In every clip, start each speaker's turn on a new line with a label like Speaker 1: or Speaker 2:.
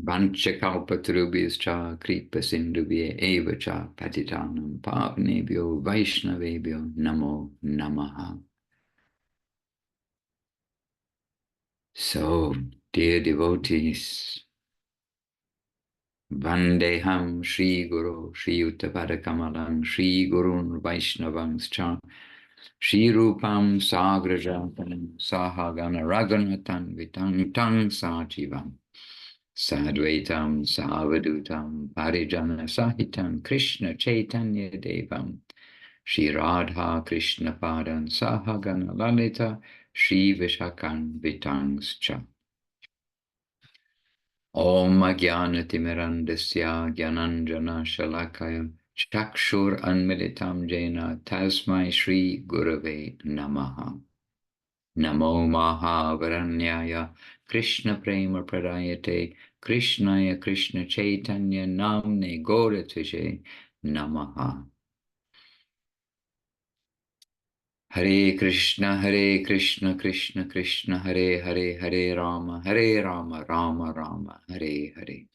Speaker 1: Vanchakalpatarubhyascha kripasindubhye eva cha patitanam pavnebhyo vaishnavebhyo namo namaha. So, dear devotees, Vandeham Shri Guru Shri Uttapadakamalam Shri Gurun Vaishnavangscha Shri Rupam Sagrajatam Sahagana Raghunatan Vitang Tang Sajivam Sadvaitam Savadutam Parijana Sahitam Krishna Chaitanya Devam Shri Radha Krishna Padan Sahagana Lalita Shri Vishakan Vitangscha Om Jnanatimirandasya Jnananjana Shalakaya Chakshur Anmilitam Jena Tasmai Shri Gurave Namaha Namo Mahavaranyaya Krishna Prema Pradayate Krishnaya Krishna Chaitanya Namne Gauratvije Namaha Hare Krishna Krishna Krishna Hare Hare Hare Rama Rama Rama Hare Hare.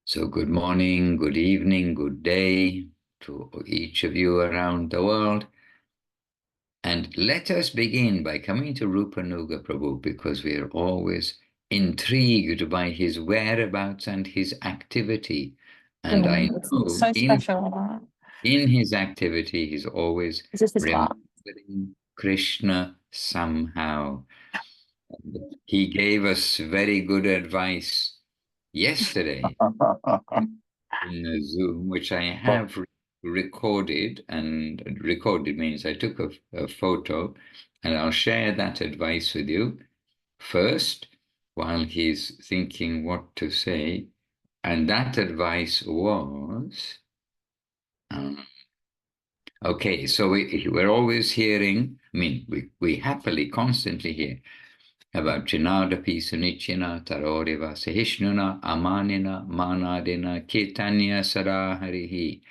Speaker 1: So good morning, good evening, good day to each of you around the world. And let us begin by coming to Rupanuga Prabhu, because we are always intrigued by his whereabouts and his activity. And I know
Speaker 2: so special.
Speaker 1: In his activity, he's always remembering Krishna somehow. And he gave us very good advice yesterday in the Zoom, which I have recorded, and recorded means I took a photo, and I'll share that advice with you first while he's thinking what to say. And that advice was, okay, so we're always hearing, I mean, we happily, constantly hear about Chinadapi Sunichina Taroriva Sahishnuna Amanina Manadina Kirtanya Saraharihi.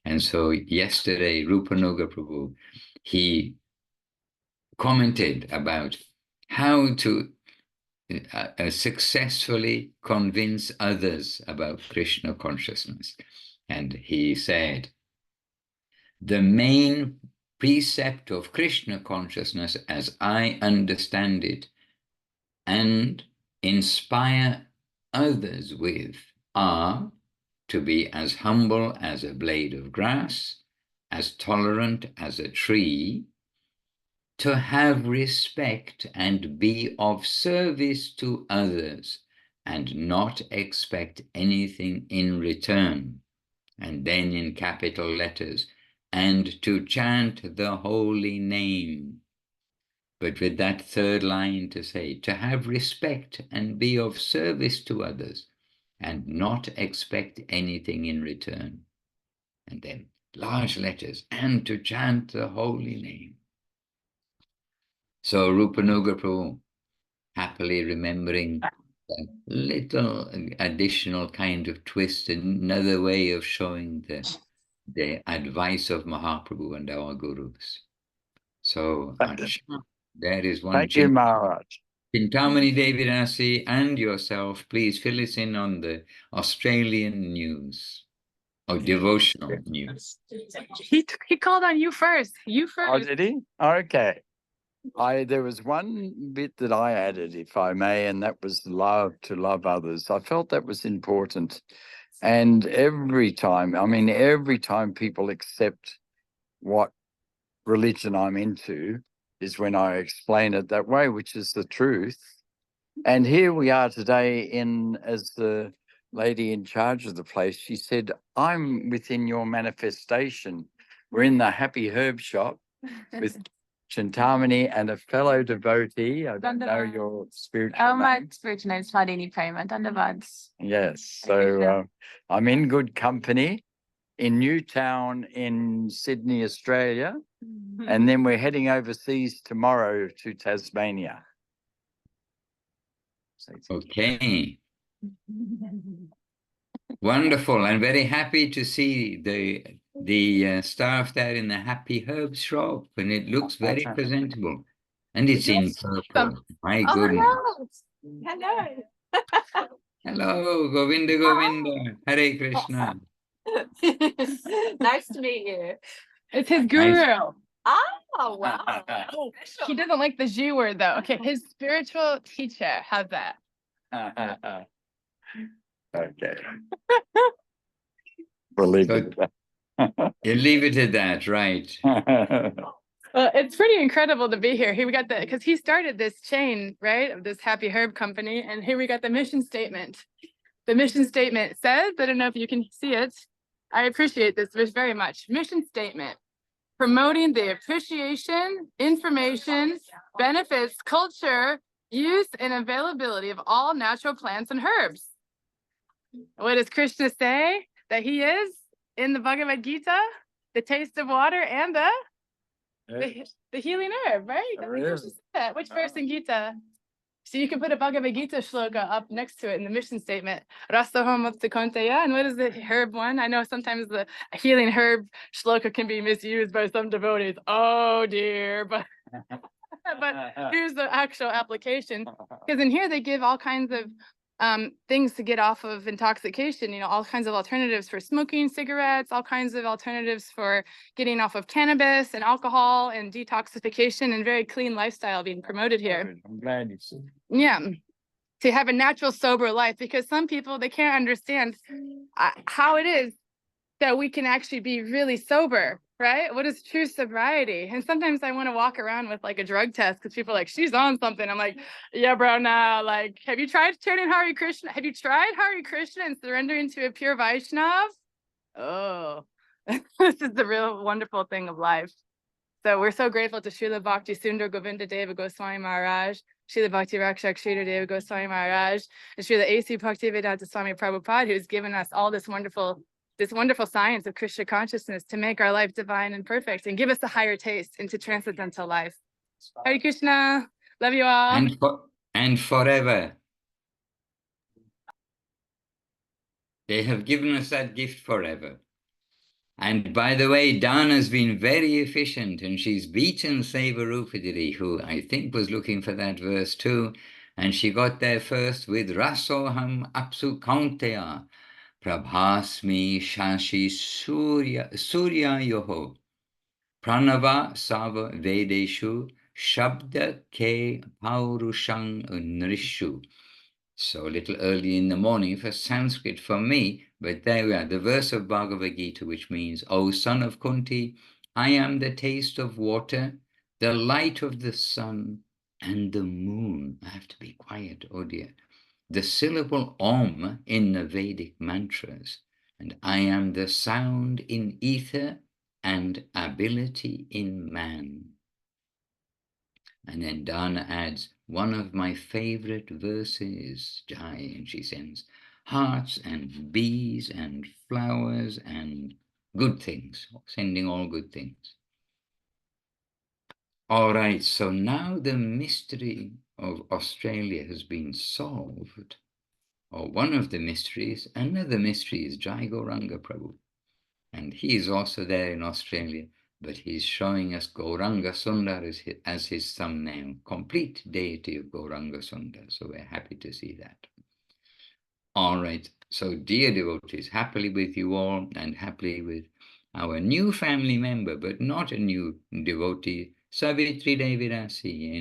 Speaker 1: And so yesterday, Rupanuga Prabhu, he commented about how to successfully convince others about Krishna consciousness. And he said, the main precept of Krishna consciousness, as I understand it, and inspire others with, are to be as humble as a blade of grass, as tolerant as a tree, to have respect and be of service to others, and not expect anything in return. And then in capital letters, and to chant the holy name. But with that third line to say, to have respect and be of service to others, and not expect anything in return. And then large letters, and to chant the holy name. So Rupanuga Prabhu, happily remembering that little additional kind of twist, another way of showing the advice of Mahaprabhu and our gurus. So there is one.
Speaker 3: Thank you, Maharaj.
Speaker 1: Chintamani Devidasi and yourself, please fill us in on the Australian news or devotional news.
Speaker 2: He called on you first. You first.
Speaker 3: Oh, did he? Okay. There was one bit that I added, if I may, and that was love, to love others. I felt that was important. And every time people accept what religion I'm into is when I explain it that way, which is the truth. And here we are today as the lady in charge of the place, she said, I'm within your manifestation. We're in the Happy Herb shop with Chintamani and a fellow devotee. I don't know your spiritual name.
Speaker 2: My spiritual name is Swadini Prema, Dandavads.
Speaker 3: Yes, so I'm in good company in Newtown in Sydney, Australia. And then we're heading overseas tomorrow to Tasmania.
Speaker 1: Okay. Wonderful, and very happy to see the staff there in the Happy Herb shop, and it looks very presentable, and it's in purple. My goodness.
Speaker 2: Hello.
Speaker 1: Hello, Govinda Govinda, Hare Krishna.
Speaker 2: Nice to meet you. It's his guru. Oh, wow. He doesn't like the Jew word though. Okay, his spiritual teacher. How's that?
Speaker 3: Okay. We'll leave
Speaker 1: So
Speaker 3: it at that.
Speaker 1: you leave it at that, right?
Speaker 2: Well, it's pretty incredible to be here. Here we got because he started this chain, right, of this Happy Herb company. And here we got the mission statement. The mission statement says, I don't know if you can see it. I appreciate this very much. Mission statement: promoting the appreciation, information, benefits, culture, use, and availability of all natural plants and herbs. What does Krishna say that he is in the Bhagavad Gita? The taste of water and the healing herb, right?
Speaker 3: Really?
Speaker 2: Krishna said that. Which verse in Gita? So you can put a Bhagavad Gita shloka up next to it in the mission statement. Rasahom Konteya. And what is the herb one? I know sometimes the healing herb shloka can be misused by some devotees. Oh dear, but here's the actual application. Because in here they give all kinds of things to get off of intoxication, you know, all kinds of alternatives for smoking cigarettes, all kinds of alternatives for getting off of cannabis and alcohol and detoxification, and very clean lifestyle being promoted here.
Speaker 3: I'm glad you said.
Speaker 2: Yeah, to have a natural, sober life, because some people, they can't understand how it is that we can actually be really sober, right? What is true sobriety? And sometimes I want to walk around with like a drug test because people are like, she's on something. I'm like, yeah, bro, nah. Like, have you tried turning Hare Krishna? Have you tried Hare Krishna and surrendering to a pure Vaishnav? Oh, this is the real wonderful thing of life. So we're so grateful to Srila Bhakti Sundar Govinda Deva Goswami Maharaj, Srila Bhakti Rakshak Sridhar Deva Goswami Maharaj, and Srila A.C. Bhaktivedanta Swami Prabhupada, who's given us all this wonderful science of Krishna consciousness to make our life divine and perfect and give us a higher taste into transcendental life. Hare Krishna. Love you all.
Speaker 1: And forever. They have given us that gift forever. And by the way, Dana's been very efficient, and she's beaten Sevarupidiri, who I think was looking for that verse too. And she got there first with Rasoham Apsu Kaunteya Prabhasmi Shashi Surya Yoho Pranava Sava Vedeshu Shabda Ke Paurushang Nrishu. So a little early in the morning for Sanskrit for me, but there we are, the verse of Bhagavad Gita, which means, O son of Kunti, I am the taste of water, the light of the sun, and the moon. I have to be quiet, oh dear. The syllable Om in the Vedic mantras, and I am the sound in ether and ability in man. And then Dana adds, one of my favorite verses, Jai, and she sends hearts and bees and flowers and good things, sending all good things. All right, so now the mystery of Australia has been solved, or one of the mysteries. Another mystery is Jai Gauranga Prabhu. And he is also there in Australia, but he's showing us Gauranga Sundar as his thumbnail, complete deity of Gauranga Sundar. So we're happy to see that. All right. So dear devotees, happily with you all and happily with our new family member, but not a new devotee, Savitri Devirasi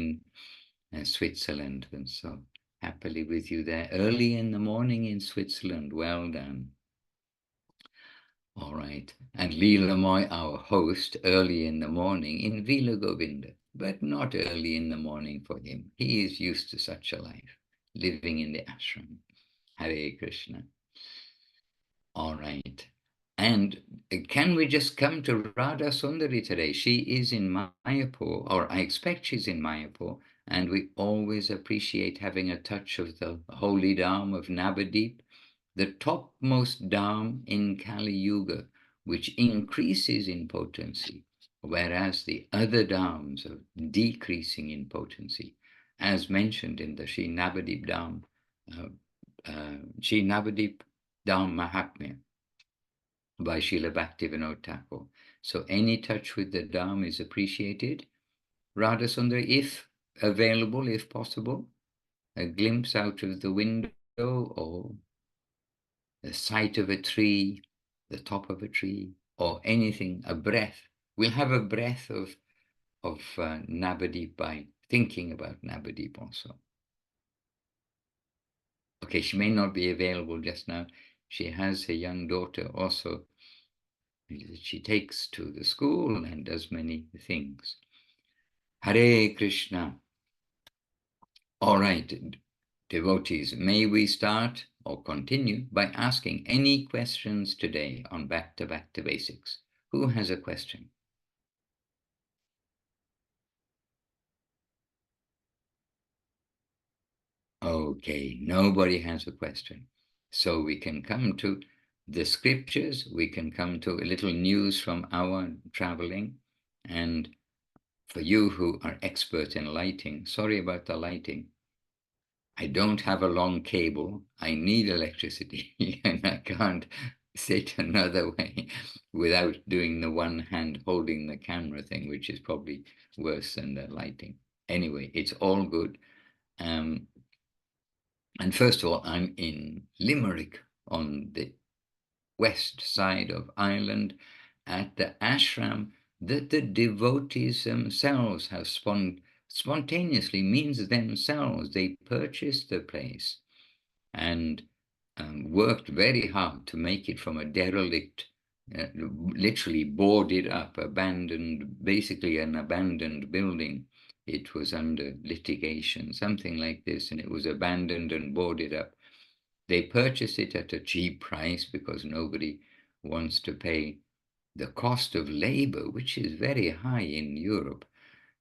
Speaker 1: in Switzerland. And so happily with you there early in the morning in Switzerland. Well done. All right. And Leela Moy, our host, early in the morning in Vila Govinda, but not early in the morning for him. He is used to such a life, living in the ashram. Hare Krishna. All right. And can we just come to Radha Sundari today? She is in Mayapur, or I expect she's in Mayapur, and we always appreciate having a touch of the holy Dham of Navadip, the topmost Dham in Kali Yuga, which increases in potency, whereas the other Dhams are decreasing in potency, as mentioned in the Sri Navadip Dham, Sri Navadip Dham Mahatmya by Srila Bhaktivinoda Thakur. So any touch with the Dham is appreciated. Radha Sundari, if available, if possible, a glimpse out of the window or the sight of a tree, the top of a tree, or anything, a breath. We'll have a breath of Navadip by thinking about Navadip also. Okay, she may not be available just now. She has a young daughter also that she takes to the school and does many things. Hare Krishna. All right, devotees, may we start or continue by asking any questions today on Back to Basics. Who has a question? Okay, nobody has a question. So we can come to the scriptures, we can come to a little news from our traveling. And for you who are expert in lighting, sorry about the lighting. I don't have a long cable. I need electricity and I can't sit another way without doing the one hand holding the camera thing, which is probably worse than the lighting. Anyway, it's all good. And first of all, I'm in Limerick on the west side of Ireland at the ashram that the devotees themselves have spontaneously, means themselves. They purchased the place and worked very hard to make it from a derelict, literally boarded up, abandoned, basically an abandoned building. It was under litigation, something like this, and it was abandoned and boarded up. They purchased it at a cheap price because nobody wants to pay the cost of labor, which is very high in Europe.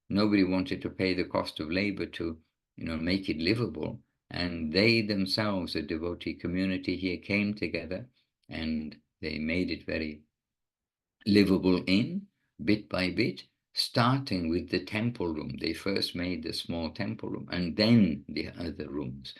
Speaker 1: Nobody wanted to pay the cost of labor to, make it livable. And they themselves, a devotee community here, came together and they made it very livable bit by bit, starting with the temple room. They first made the small temple room and then the other rooms.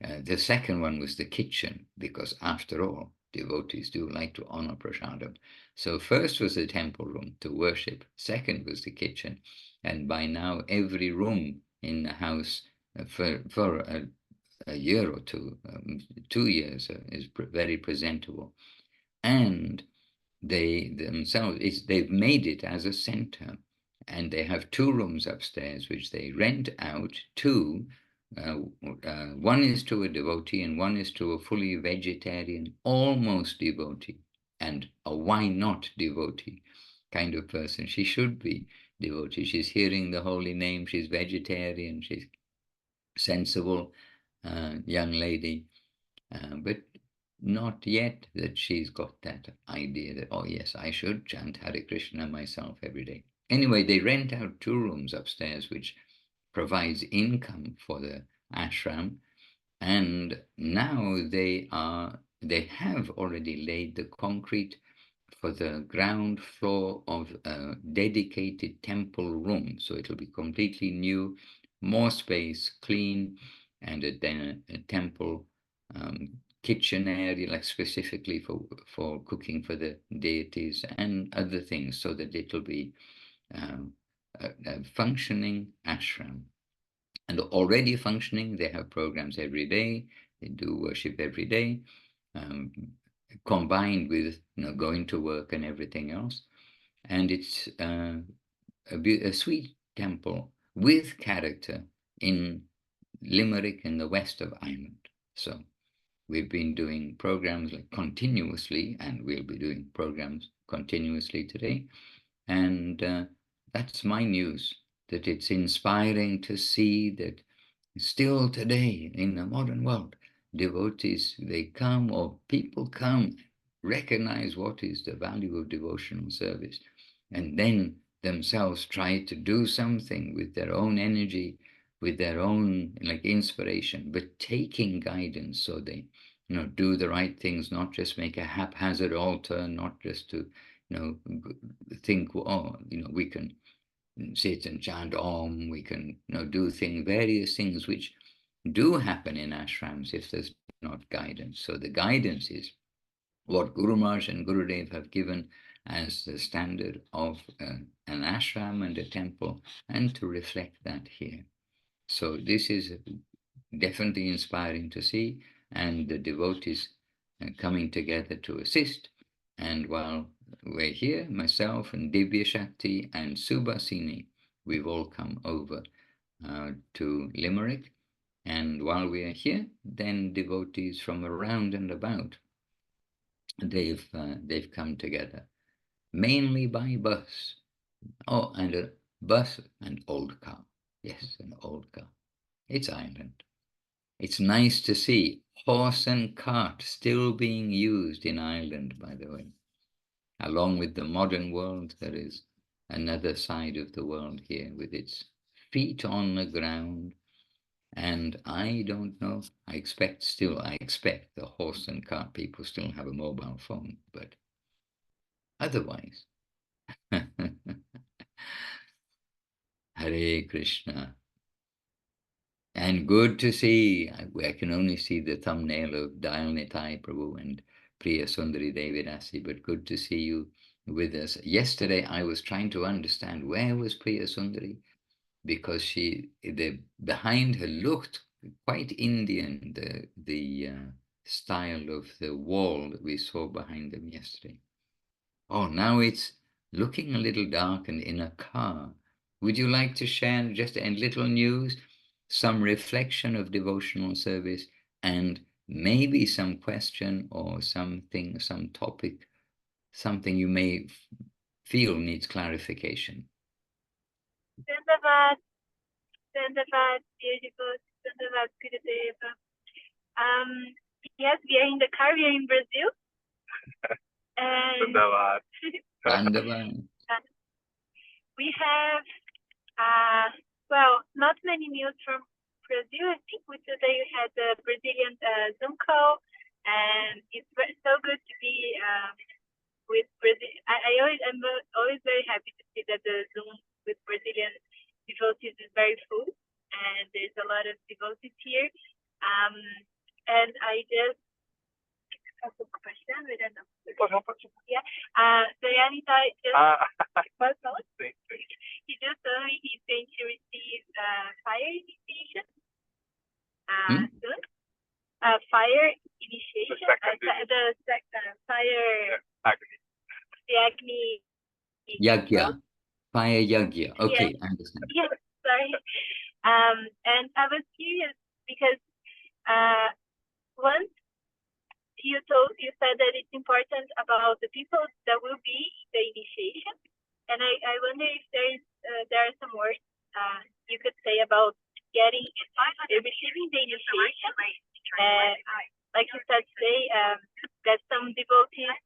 Speaker 1: The second one was the kitchen, because after all, devotees do like to honor prasadam. So first was the temple room to worship. Second was the kitchen. And by now, every room in the house for a year or two, 2 years, is very presentable. And they themselves, they've made it as a center. And they have 2 rooms upstairs, which they rent out to, one is to a devotee and one is to a fully vegetarian, almost devotee, and a why not devotee kind of person. She should be devotee. She's hearing the holy name. She's vegetarian. She's sensible young lady, but not yet that she's got that idea that, oh yes, I should chant Hare Krishna myself every day. Anyway, they rent out 2 rooms upstairs, which provides income for the ashram, and now they have already laid the concrete for the ground floor of a dedicated temple room. So it'll be completely new, more space, clean, and then a temple kitchen area, like specifically for cooking for the deities and other things, so that it'll be a functioning ashram. And already functioning, they have programs every day, they do worship every day, combined with going to work and everything else. And it's a sweet temple with character in Limerick in the west of Ireland. So we've been doing programs like continuously, and we'll be doing programs continuously today. And that's my news, that it's inspiring to see that still today in the modern world, devotees, they come, or people come, recognize what is the value of devotional service, and then themselves try to do something with their own energy, with their own inspiration, but taking guidance, so they do the right things, not just make a haphazard altar, not just to think, oh, we can sit and chant Om, we can do various things which do happen in ashrams if there's not guidance. So the guidance is what Guru Maharaj and Gurudev have given as the standard of an ashram and a temple, and to reflect that here. So this is definitely inspiring to see, and the devotees coming together to assist. And while we're here, myself and Divya Shakti and Subhasini, we've all come over to Limerick. And while we are here, then devotees from around and about, they've come together, mainly by bus. Oh, and a bus and old car. Yes, an old car. It's Ireland. It's nice to see horse and cart still being used in Ireland, by the way. Along with the modern world, there is another side of the world here with its feet on the ground. And I don't know, I expect the horse and cart people still have a mobile phone, but otherwise. Hare Krishna. And good to see, I can only see the thumbnail of Dayal Nitai Prabhu and Priya Sundari Devidasi, but good to see you with us. Yesterday, I was trying to understand where was Priya Sundari, because behind her looked quite Indian, the style of the wall that we saw behind them yesterday. Oh, now it's looking a little dark and in a car. Would you like to share just a little news, some reflection of devotional service, and maybe some question or something, some topic, something you may feel needs clarification?
Speaker 4: Dandavad, Dandavad, beautiful, Dandavad, Gurudeva. Yes, we are in the car, we are in Brazil. And
Speaker 1: Dandavad.
Speaker 4: We have, well, not many news from Brazil. I think today we had the Brazilian Zoom call, and it's so good to be with Brazil. I'm always very happy to see that the Zoom with Brazilian devotees is very full, and there's a lot of devotees here. And I just have a question. We don't know. Yeah. Dayanita he just told me he's going to receive fire initiation soon. Fire initiation. The fire. The Agni.
Speaker 1: Yagya. Fire Yagya. Okay,
Speaker 4: yes.
Speaker 1: I understand.
Speaker 4: Yes, sorry. And I was curious because once you said that it's important about the people that will be the initiation, and I wonder if there are some words you could say about receiving the initiation. Like you said today, that some devotees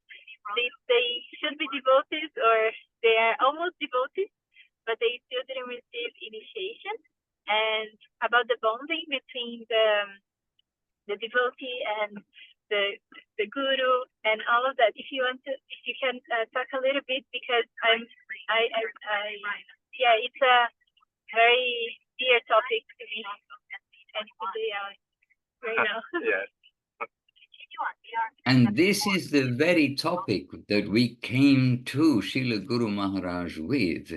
Speaker 4: they should be devotees or they are almost devotees, but they still didn't receive initiation. And about the bonding between the devotee and the guru and all of that. If you can talk a little bit, because yeah, it's a very dear topic to me. And today, right now. Yes.
Speaker 1: And this is the very topic that we came to Srila Guru Maharaj with,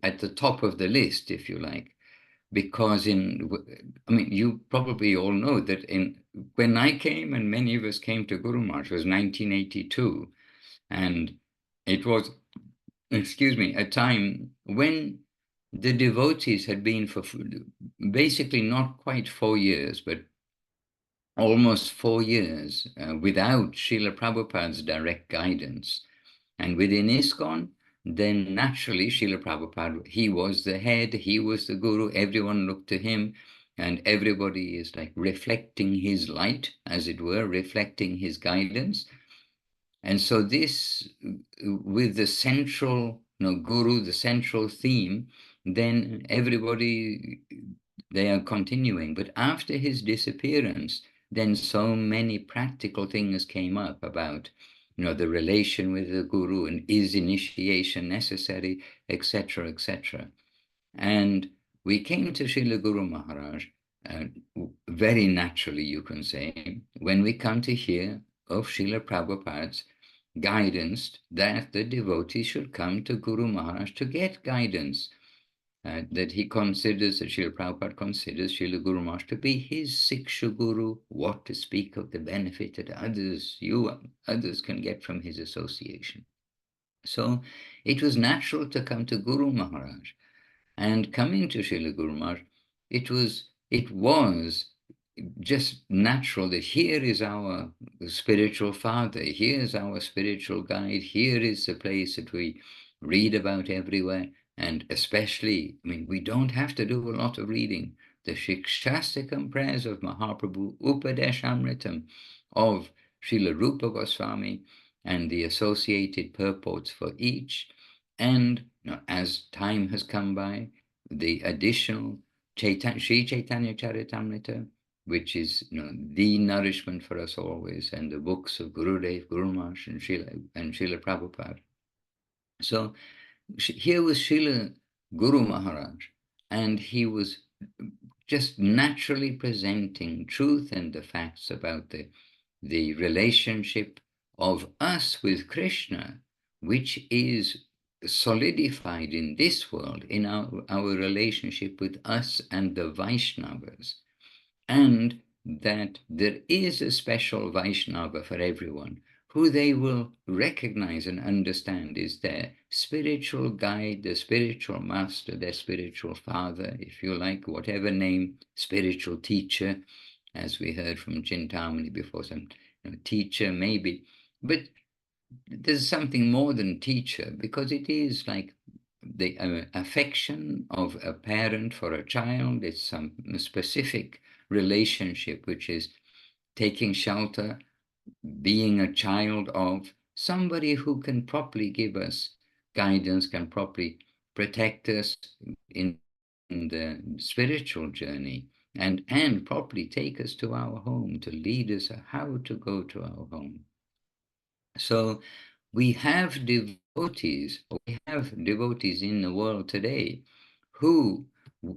Speaker 1: at the top of the list, if you like. Because you probably all know that when I came, and many of us came to Guru Maharaj, was 1982. And it was, a time when the devotees had been for basically not quite 4 years, but almost 4 years without Srila Prabhupada's direct guidance. And within ISKCON, then naturally Srila Prabhupada, he was the head, he was the guru, everyone looked to him, and everybody is like reflecting his light, as it were, reflecting his guidance. And so this, with the central guru, the central theme, then everybody, they are continuing. But after his disappearance, then so many practical things came up about, the relation with the guru, and is initiation necessary, etc., etc. And we came to Srila Guru Maharaj, very naturally, you can say, when we come to hear of Srila Prabhupada's guidance that the devotee should come to Guru Maharaj to get guidance. that he considers, that Srila Prabhupada considers Srila Guru Maharaj to be his Siksha Guru, what to speak of the benefit that others can get from his association. So it was natural to come to Guru Maharaj. And coming to Srila Guru Maharaj, it was just natural that here is our spiritual father, here is our spiritual guide, here is the place that we read about everywhere. And especially, I mean, we don't have to do a lot of reading. The Shikshastikam prayers of Mahaprabhu, Upadeshamritam of Srila Rupa Goswami, and the associated purports for each. And as time has come by, the additional Sri Chaitanya Charitamrita, which is the nourishment for us always, and the books of Gurudev, Guru Maharaj, and Srila Prabhupada. So here was Srila Guru Maharaj, and he was just naturally presenting truth and the facts about the relationship of us with Krishna, which is solidified in this world in our relationship with us and the Vaishnavas, and that there is a special Vaishnava for everyone who they will recognize and understand is their spiritual guide, their spiritual master, their spiritual father, if you like, whatever name, spiritual teacher, as we heard from Chintamani before, some teacher maybe, but there's something more than teacher, because it is like the affection of a parent for a child. It's some specific relationship which is taking shelter, being a child of somebody who can properly give us guidance, can properly protect us in the spiritual journey, and properly take us to our home, to lead us how to go to our home. So we have devotees in the world today who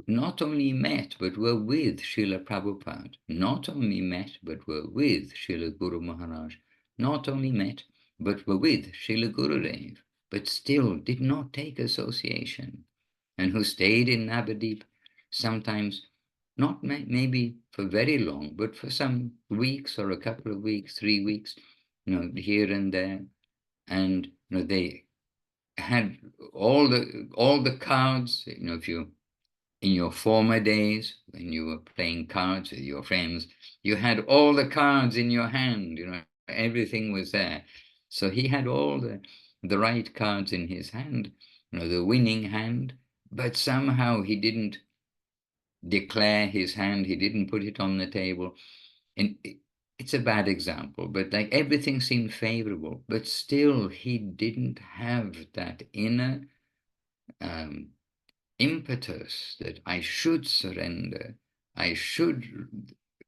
Speaker 1: not only met but were with Srila Prabhupada, not only met but were with Srila Guru Maharaj, not only met but were with Srila Gurudev, but still did not take association, and who stayed in Navadip, sometimes not maybe for very long, but for some weeks or a couple of weeks, 3 weeks, here and there. And they had all the cards, if you, in your former days, when you were playing cards with your friends, you had all the cards in your hand, everything was there. So he had all the right cards in his hand, the winning hand, but somehow he didn't declare his hand, he didn't put it on the table. And it's a bad example, but like everything seemed favorable, but still he didn't have that inner impetus that I should surrender, I should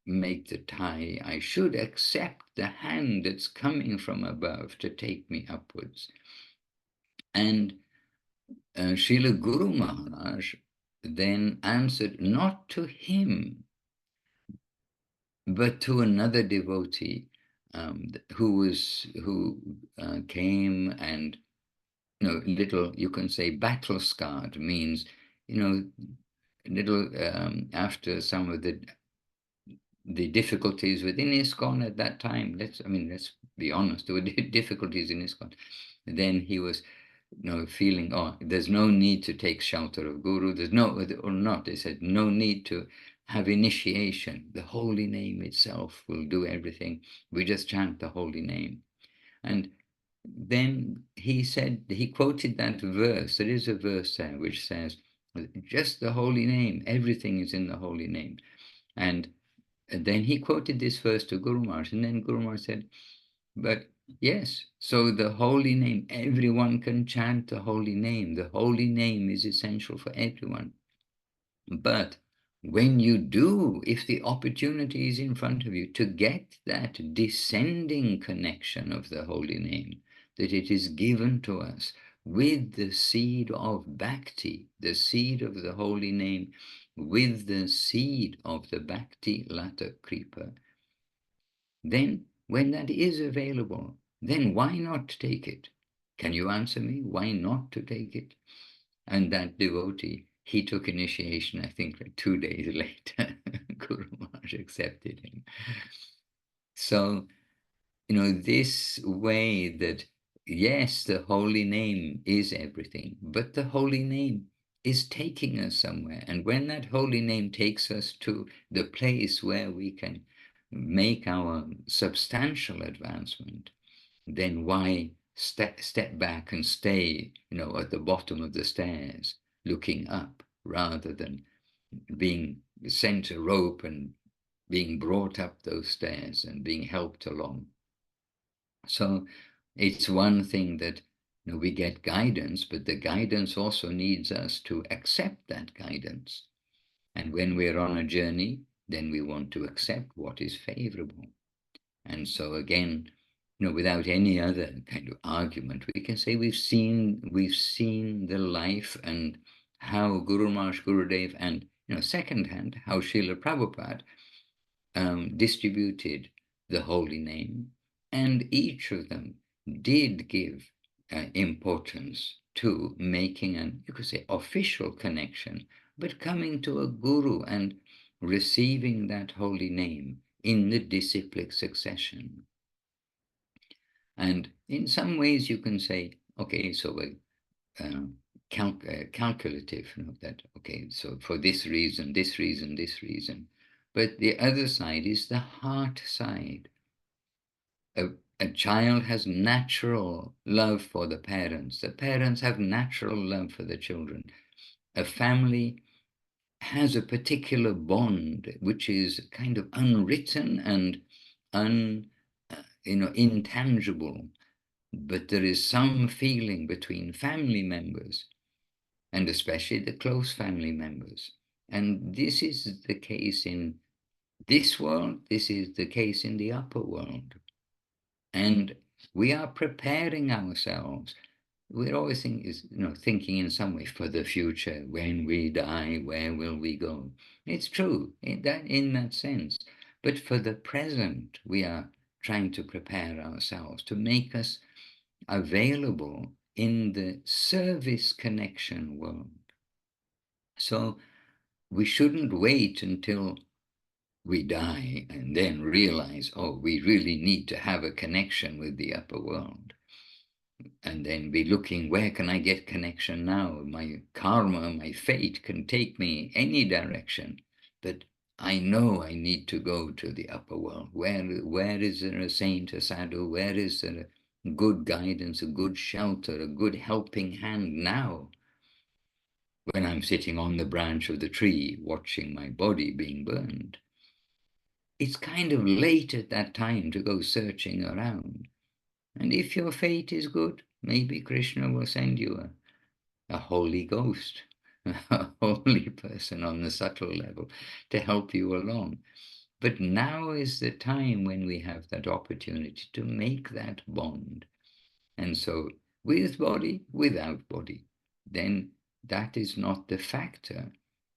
Speaker 1: make the tie, I should accept the hand that's coming from above to take me upwards. And Srila Guru Maharaj then answered not to him, but to another devotee who came, and little, you can say, battle scarred, means little after some of the difficulties within ISKCON at that time. Let's be honest, there were difficulties in ISKCON. Then he was feeling, there's no need to take shelter of Guru, they said no need to have initiation, the holy name itself will do everything, we just chant the holy name. And then he quoted that verse, there is a verse there which says, just the holy name, everything is in the holy name. And then he quoted this verse to Guru Maharaj, and then Guru Maharaj said, but yes, so the holy name, everyone can chant the holy name. The holy name is essential for everyone. But when you do, if the opportunity is in front of you to get that descending connection of the holy name, that it is given to us with the seed of bhakti, the seed of the holy name, with the seed of the bhakti lata kripa, then when that is available, then why not take it? Can you answer me? Why not to take it? And that devotee he took initiation, I think, like 2 days later. Guru Maharaj accepted him. So, this way that, yes, the holy name is everything, but the holy name is taking us somewhere. And when that holy name takes us to the place where we can make our substantial advancement, then why step back and stay, at the bottom of the stairs, looking up, rather than being sent a rope and being brought up those stairs and being helped along. So it's one thing that we get guidance, but the guidance also needs us to accept that guidance. And when we're on a journey, then we want to accept what is favorable. And so again, without any other kind of argument, we can say we've seen the life and how Guru Maharaj, Gurudev, and secondhand, how Srila Prabhupada distributed the holy name, and each of them did give importance to making an, you could say, official connection, but coming to a guru and receiving that holy name in the disciplic succession. And in some ways you can say, okay, so calculative, that, okay, so for this reason, this reason, this reason. But the other side is the heart side. A child has natural love for the parents. The parents have natural love for the children. A family has a particular bond which is kind of unwritten and intangible, but there is some feeling between family members, and especially the close family members. And this is the case in this world, this is the case in the upper world. And we are preparing ourselves. We're always thinking in some way for the future. When we die, where will we go? It's true in that sense. But for the present, we are trying to prepare ourselves to make us available in the service connection world. So we shouldn't wait until we die and then realize, oh, we really need to have a connection with the upper world. And then be looking, where can I get connection now? My karma, my fate can take me any direction, but I know I need to go to the upper world. Where is there a saint, a sadhu? Where is there a good guidance, a good shelter, a good helping hand now? When I'm sitting on the branch of the tree, watching my body being burned. It's kind of late at that time to go searching around. And if your fate is good, maybe Krishna will send you a holy ghost, a holy person on the subtle level to help you along. But now is the time when we have that opportunity to make that bond. And so with body, without body, then that is not the factor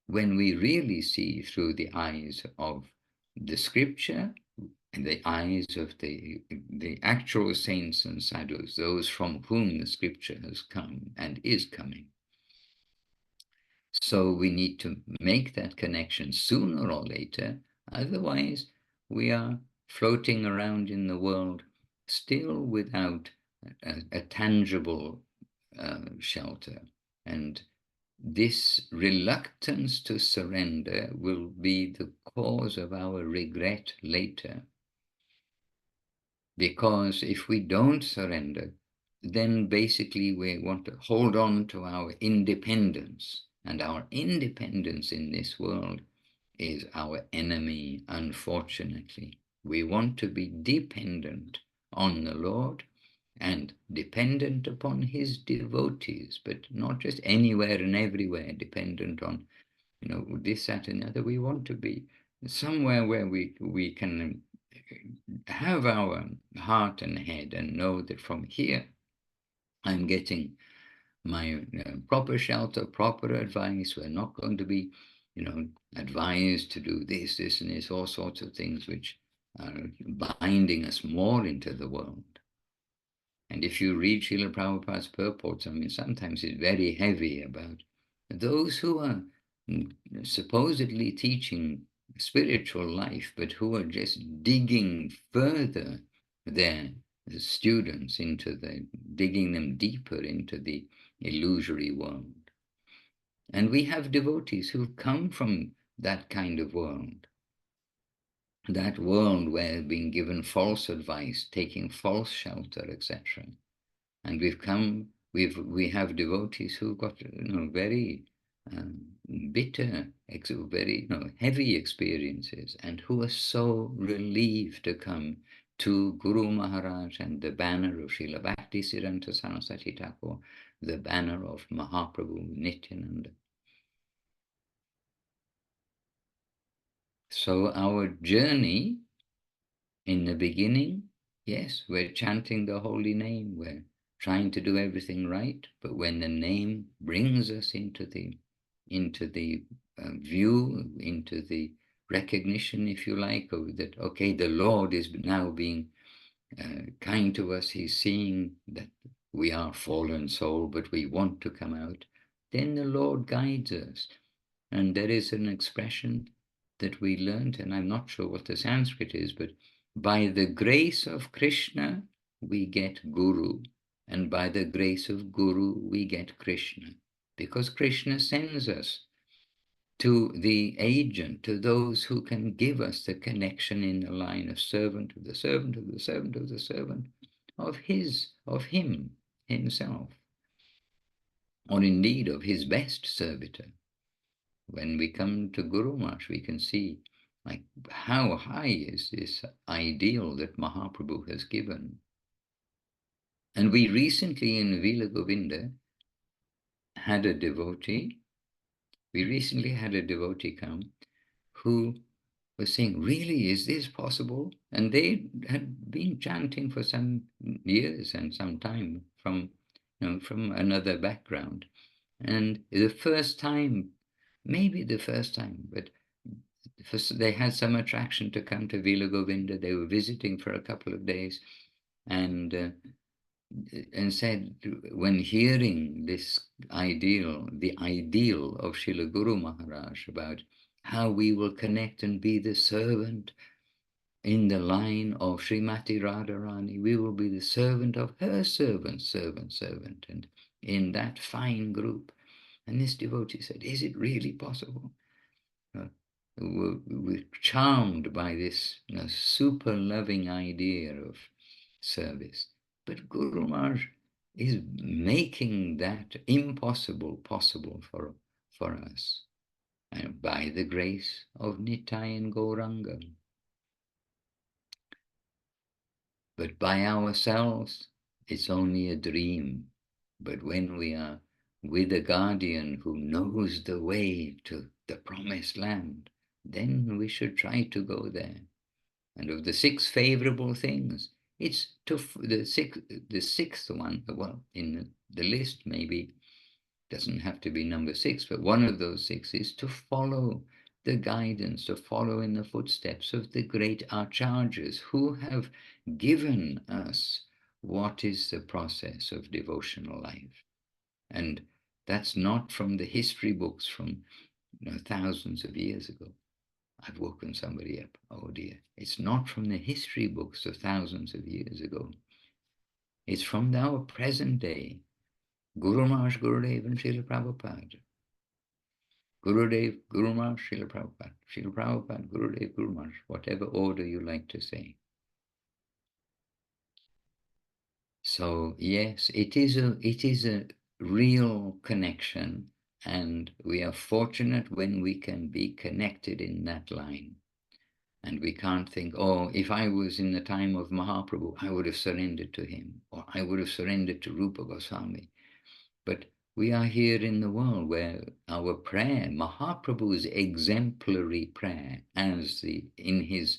Speaker 1: when we really see through the eyes of the scripture and the eyes of the actual saints and sadhus, those from whom the scripture has come and is coming. So we need to make that connection sooner or later, otherwise we are floating around in the world still without a tangible shelter. And this reluctance to surrender will be the cause of our regret later. Because if we don't surrender, then basically we want to hold on to our independence. And our independence in this world is our enemy, unfortunately. We want to be dependent on the Lord and dependent upon his devotees, but not just anywhere and everywhere dependent on, this, that, and the other. We want to be somewhere where we can have our heart and head and know that from here I'm getting my proper shelter, proper advice. We're not going to be, advised to do this, and this, all sorts of things which are binding us more into the world. And if you read Srila Prabhupada's purports, sometimes it's very heavy about those who are supposedly teaching spiritual life, but who are just digging further their students digging them deeper into the illusory world. And we have devotees who come from that kind of world, that world where being given false advice, taking false shelter, etc. And we have devotees who've got very bitter, very heavy experiences, and who are so relieved to come to Guru Maharaj and the banner of Srila Bhakti Siddhanta Saraswati Thakur, the banner of Mahaprabhu Nityananda. So our journey in the beginning, yes, we're chanting the holy name, we're trying to do everything right, but when the name brings us into the view, into the recognition, if you like, of that, okay, the Lord is now being kind to us, he's seeing that we are fallen soul, but we want to come out, then the Lord guides us. And there is an expression that we learned, and I'm not sure what the Sanskrit is, but by the grace of Krishna, we get Guru, and by the grace of Guru, we get Krishna, because Krishna sends us to the agent, to those who can give us the connection in the line of servant of the servant of the servant of the servant of him himself, or indeed of his best servitor. When we come to Guru Maharaj, we can see like how high is this ideal that Mahaprabhu has given. And we recently in Vila Govinda had a devotee. We recently had a devotee come who was saying, really, is this possible? And they had been chanting for some years and some time from another background. And the first time, maybe the first time, but they had some attraction to come to Vila Govinda. They were visiting for a couple of days, and said, when hearing this ideal, the ideal of Srila Guru Maharaj about how we will connect and be the servant in the line of Srimati Radharani, we will be the servant of her servant, and in that fine group. And this devotee said, is it really possible? We're charmed by this super loving idea of service. But Guru Maharaj is making that impossible possible for us, and by the grace of Nitai and Gauranga. But by ourselves, it's only a dream. But when we are with a guardian who knows the way to the promised land, then we should try to go there. And of the 6 favorable things, it's the sixth one, well, in the list maybe doesn't have to be number 6, but one of those 6 is to follow the guidance, to follow in the footsteps of the great acharyas who have given us what is the process of devotional life. And that's not from the history books from thousands of years ago. I've woken somebody up. Oh dear. It's not from the history books of thousands of years ago. It's from our present day. Guru Maharaj, Gurudev, and Srila Prabhupada. Gurudev, Guru Maharaj, Srila Prabhupada. Srila Prabhupada, Gurudev, Guru Maharaj, whatever order you like to say. So yes, it is a real connection, and we are fortunate when we can be connected in that line. And we can't think, oh, if I was in the time of Mahaprabhu, I would have surrendered to him, or I would have surrendered to Rupa Goswami. But we are here in the world where our prayer, Mahaprabhu's exemplary prayer, in his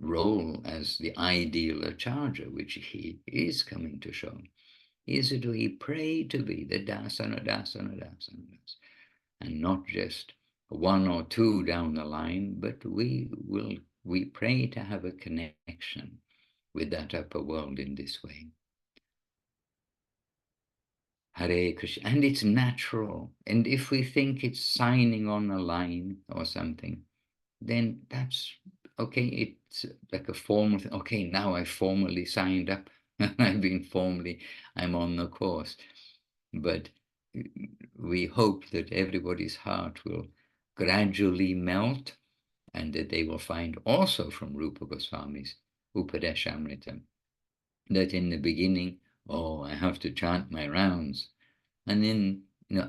Speaker 1: role as the ideal acharya, which he is coming to show, is that we pray to be the dasana, and not just 1 or 2 down the line, but we pray to have a connection with that upper world in this way. Hare Krishna, and it's natural. And if we think it's signing on a line or something, then that's okay. It's like a formal thing. Okay, now I formally signed up. I'm on the course. But we hope that everybody's heart will gradually melt, and that they will find also from Rupa Goswami's Upadeshamrita that in the beginning, oh, I have to chant my rounds. And then,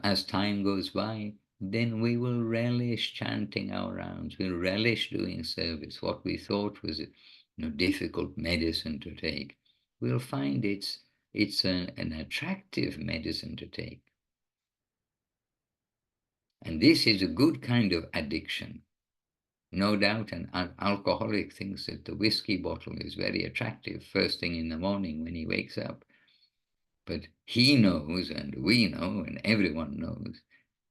Speaker 1: as time goes by, then we will relish chanting our rounds. We'll relish doing service. What we thought was a difficult medicine to take, we'll find it's an attractive medicine to take. And this is a good kind of addiction. No doubt an alcoholic thinks that the whiskey bottle is very attractive first thing in the morning when he wakes up. But he knows, and we know, and everyone knows,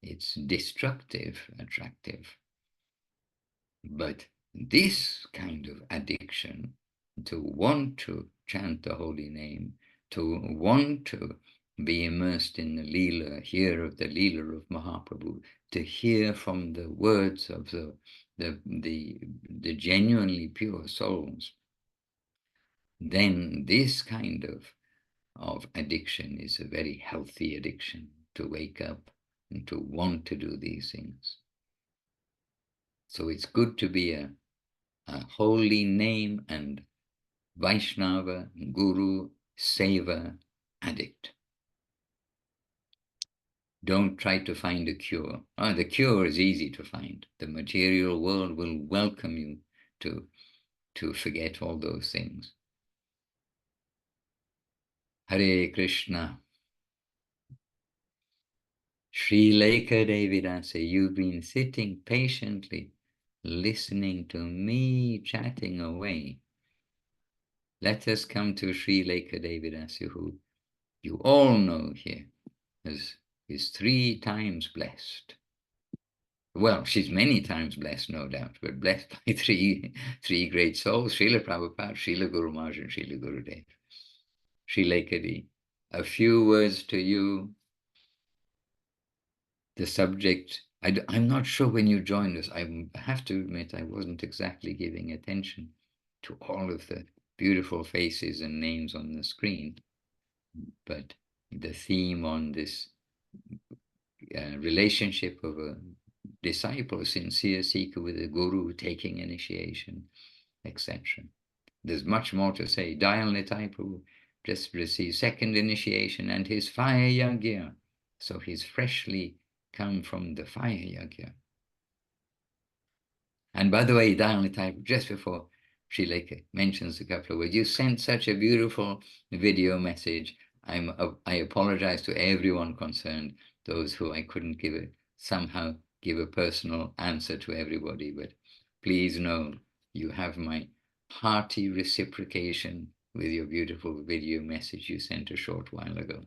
Speaker 1: it's destructive, attractive. But this kind of addiction, to want to chant the holy name, to want to be immersed in the Leela, hear of the Leela of Mahaprabhu, to hear from the words of the genuinely pure souls, then this kind of addiction is a very healthy addiction, to wake up and to want to do these things. So it's good to be a holy name and Vaishnava, Guru, Seva addict. Don't try to find a cure. The cure is easy to find. The material world will welcome you to forget all those things. Hare Krishna. Sri Lekha Devidasi, you've been sitting patiently, listening to me chatting away. Let us come to Sri Lekha Devidasi, who you all know here is 3 times blessed. Well, she's many times blessed, no doubt, but blessed by three great souls, Srila Prabhupada, Srila Guru Maharaj, and Srila Gurudev. Sri Lekha, a few words to you. The subject, I'm not sure when you joined us. I have to admit I wasn't exactly giving attention to all of the beautiful faces and names on the screen. But the theme on this relationship of a disciple, a sincere seeker with a guru, taking initiation, etc. There's much more to say. Dayal Nitai Prabhu just received 2nd initiation and his fire yagya. So he's freshly come from the fire yagya. And by the way, Dayal Nitai, just before Sri Lekha mentions a couple of words, you sent such a beautiful video message. I apologize to everyone concerned, those who I couldn't somehow give a personal answer to everybody, but please know you have my hearty reciprocation with your beautiful video message you sent a short while ago.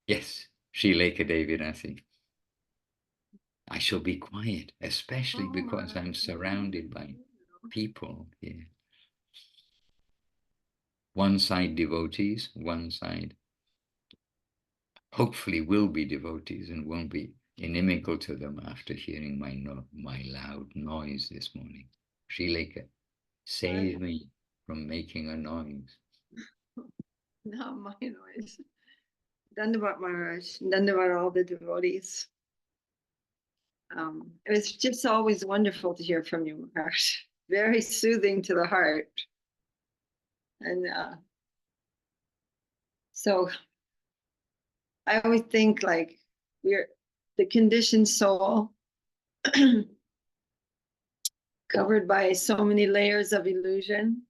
Speaker 1: Yes, Sri Lekha Devidasi. I shall be quiet, especially because I'm surrounded by people here. One side devotees, one side hopefully will be devotees and won't be inimical to them after hearing my loud noise this morning. Sri Lekha, save me from making a noise.
Speaker 5: Not my noise. Dandavat Maharaj, Dandavat all the devotees. It was just always wonderful to hear from you, Maharaj. Very soothing to the heart. And so I always think like we're the conditioned soul covered by so many layers of illusion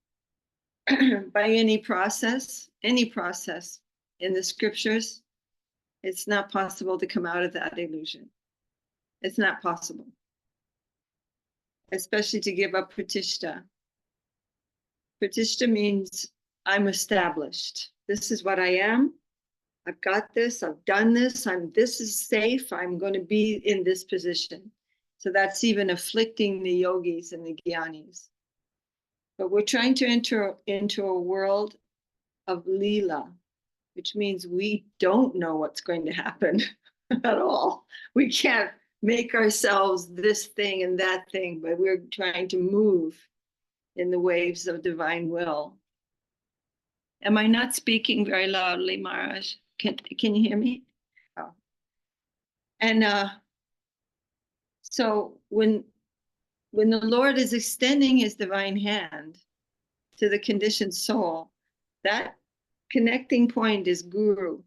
Speaker 5: by any process in the scriptures. It's not possible to come out of that illusion. It's not possible. Especially to give up pratishta. Pratishta means I'm established. This is what I am. I've got this, I've done this, this is safe, I'm going to be in this position. So that's even afflicting the yogis and the jnanis. But we're trying to enter into a world of Leela. which means we don't know what's going to happen at all. We can't make ourselves this thing and that thing, but we're trying to move in the waves of divine will. Am I not speaking very loudly, Maharaj? Can you hear me? Oh. And so when the Lord is extending his divine hand to the conditioned soul, that connecting point is Guru.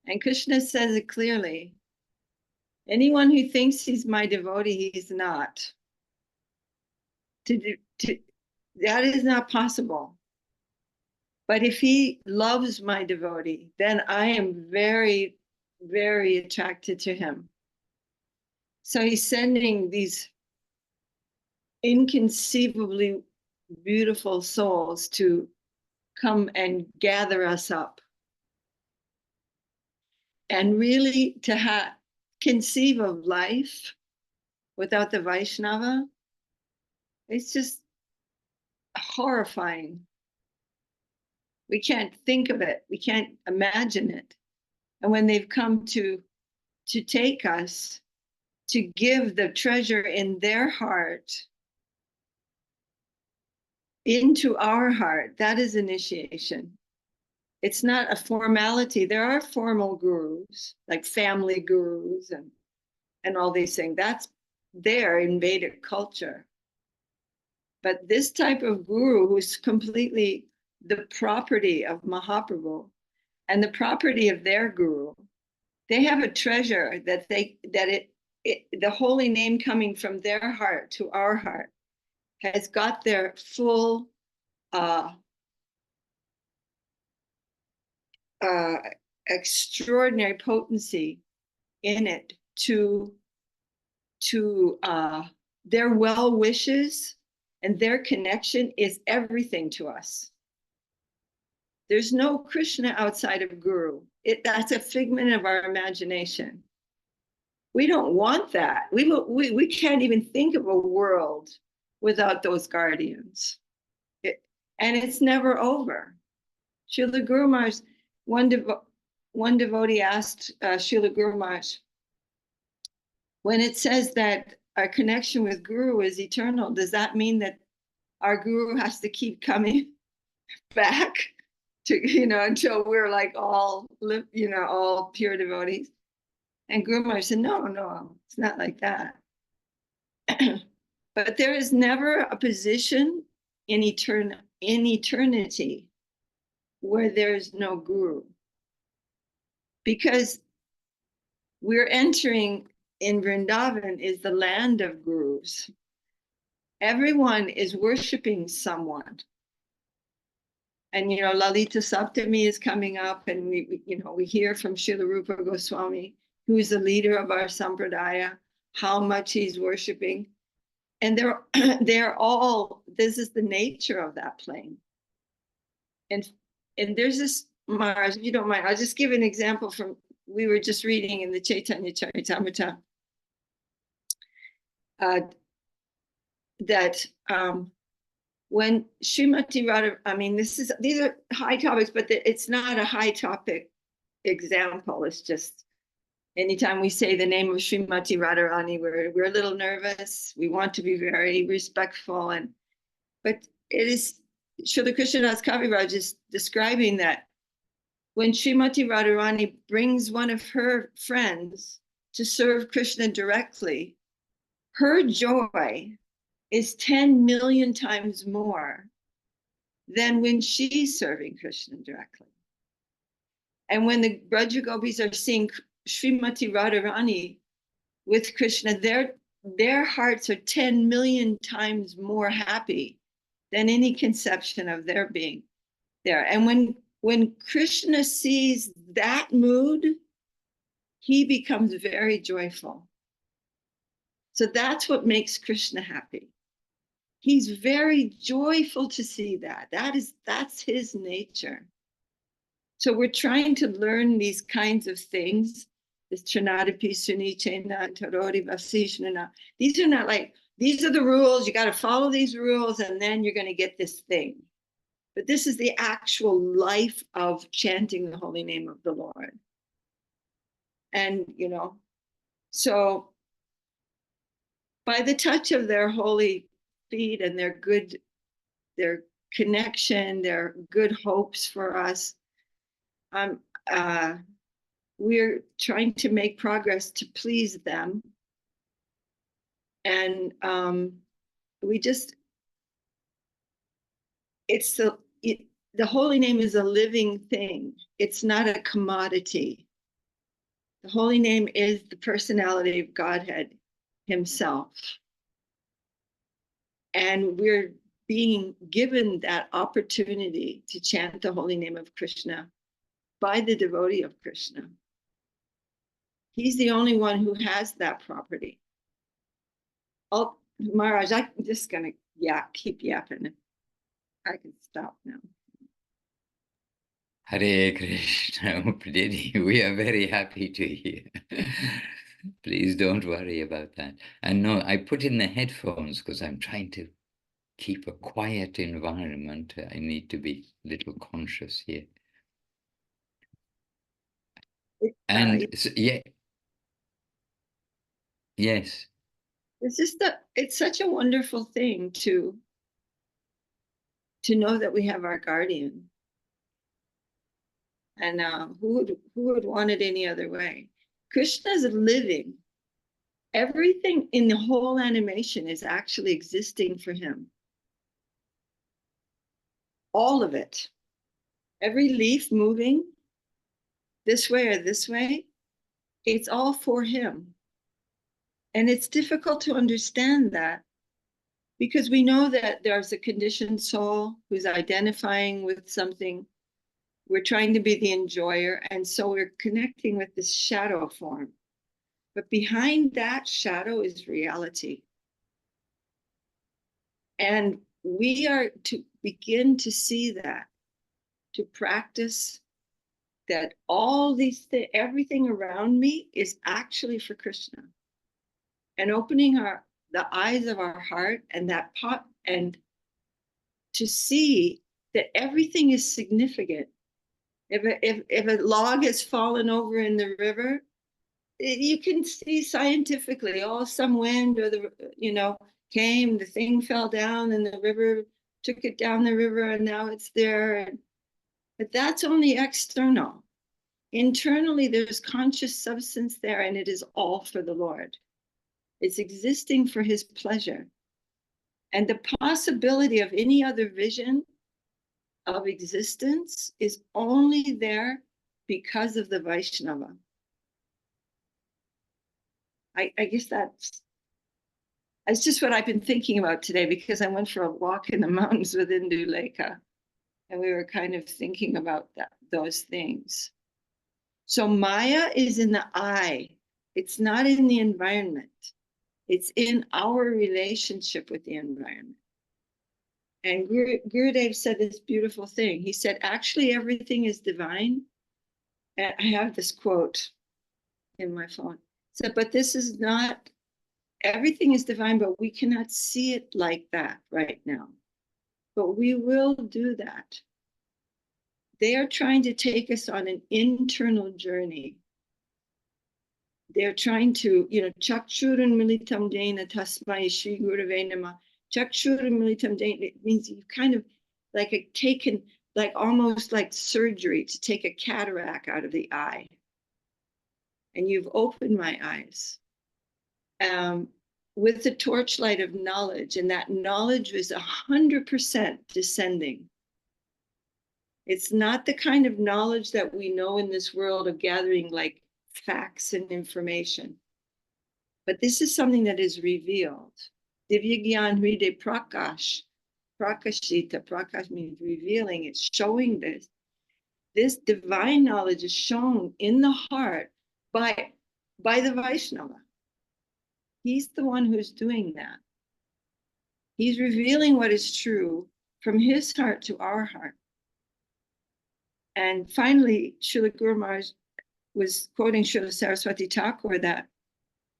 Speaker 5: And Krishna says it clearly. Anyone who thinks he's my devotee, he's not. That is not possible. But if he loves my devotee, then I am very, very attracted to him. So he's sending these inconceivably beautiful souls to come and gather us up. And really to conceive of life without the Vaishnava, it's just horrifying. We can't think of it. We can't imagine it. And when they've come to take us, to give the treasure in their heart into our heart, that is initiation. It's not a formality. There are formal gurus, like family gurus and all these things. That's there in Vedic culture. But this type of guru who's completely the property of Mahaprabhu and the property of their guru, they have a treasure that the holy name coming from their heart to our heart has got their full extraordinary potency in it to their well wishes, and their connection is everything to us. There's no Krishna outside of Guru. That's a figment of our imagination. We don't want that. We can't even think of a world without those guardians. And it's never over. Srila Guru Maharaj, one devotee asked Srila Guru Maharaj, when it says that our connection with Guru is eternal, does that mean that our Guru has to keep coming back to, until we're like all pure devotees? And Guru Maharaj said, no, it's not like that. But there is never a position in eternity where there's no Guru. Because we're entering in Vrindavan is the land of gurus. Everyone is worshiping someone. And, Lalita Saptami is coming up, and we hear from Srila Rupa Goswami, who is the leader of our sampradaya, how much he's worshiping. And they're all, this is the nature of that plane. And there's this, Maharaj, if you don't mind, I'll just give an example from, we were just reading in the Chaitanya Charitamrita, that when Srimati Radha, these are high topics, but it's not a high topic example. It's just anytime we say the name of Srimati Radharani, we're a little nervous. We want to be very respectful, but it is Srila Krishnadas Kaviraj is describing that when Srimati Radharani brings one of her friends to serve Krishna directly, her joy is 10 million times more than when she's serving Krishna directly. And when the Braja Gopis are seeing Srimati Radharani with Krishna, their hearts are 10 million times more happy than any conception of their being there. And when Krishna sees that mood, he becomes very joyful. So that's what makes Krishna happy. He's very joyful to see that. That's his nature. So we're trying to learn these kinds of things. This Trinadapi Sunichena Tarori Vasishnana. These are not like, these are the rules. You got to follow these rules, and then you're going to get this thing. but this is the actual life of chanting the holy name of the Lord. And, so by the touch of their holy feet and their connection, their good hopes for us, we're trying to make progress to please them. And the holy name is a living thing. It's not a commodity. The holy name is the personality of Godhead himself. And we're being given that opportunity to chant the holy name of Krishna by the devotee of Krishna. He's the only one who has that property. Oh, Maharaj, I'm just going to keep yapping. I can stop now.
Speaker 1: Hare Krishna, Praditi, we are very happy to hear. Please don't worry about that. And no, I put in the headphones because I'm trying to keep a quiet environment. I need to be a little conscious here. And yeah, yes.
Speaker 5: It's such a wonderful thing to know that we have our guardian. And who would want it any other way? Krishna is living. Everything in the whole animation is actually existing for him. All of it. Every leaf moving this way or this way, it's all for him. And it's difficult to understand that because we know that there's a conditioned soul who's identifying with something. We're trying to be the enjoyer. And so we're connecting with this shadow form. But behind that shadow is reality. And we are to begin to see that, to practice that all these things, everything around me is actually for Krishna. And opening the eyes of our heart and that pot, and to see that everything is significant. If a log has fallen over in the river, you can see scientifically, some wind or came, the thing fell down and the river took it down the river and now it's there. But that's only external. Internally, there's conscious substance there and it is all for the Lord. It's existing for his pleasure. And the possibility of any other vision of existence is only there because of the Vaishnava. I guess that's just what I've been thinking about today, because I went for a walk in the mountains with Indulekha and we were kind of thinking about those things. So Maya is in the eye. It's not in the environment. It's in our relationship with the environment. And Gurudev said this beautiful thing. He said, actually, everything is divine. And I have this quote in my phone. He said, but this is not, everything is divine, but we cannot see it like that right now. But we will do that. They are trying to take us on an internal journey. They're trying to, Chakshurun militam dena tasmai Shri Gurave Namah. Chakshurun militam dena, it means you've kind of taken, almost like surgery to take a cataract out of the eye. And you've opened my eyes with the torchlight of knowledge. And that knowledge was 100% descending. It's not the kind of knowledge that we know in this world of gathering facts and information. But this is something that is revealed. Divya Gyan Hride Prakash. Prakashita. Prakash means revealing. It's showing this. This divine knowledge is shown in the heart by the Vaishnava. He's the one who's doing that. He's revealing what is true from his heart to our heart. And finally, Srila Guru Maharaj was quoting Srila Saraswati Thakur that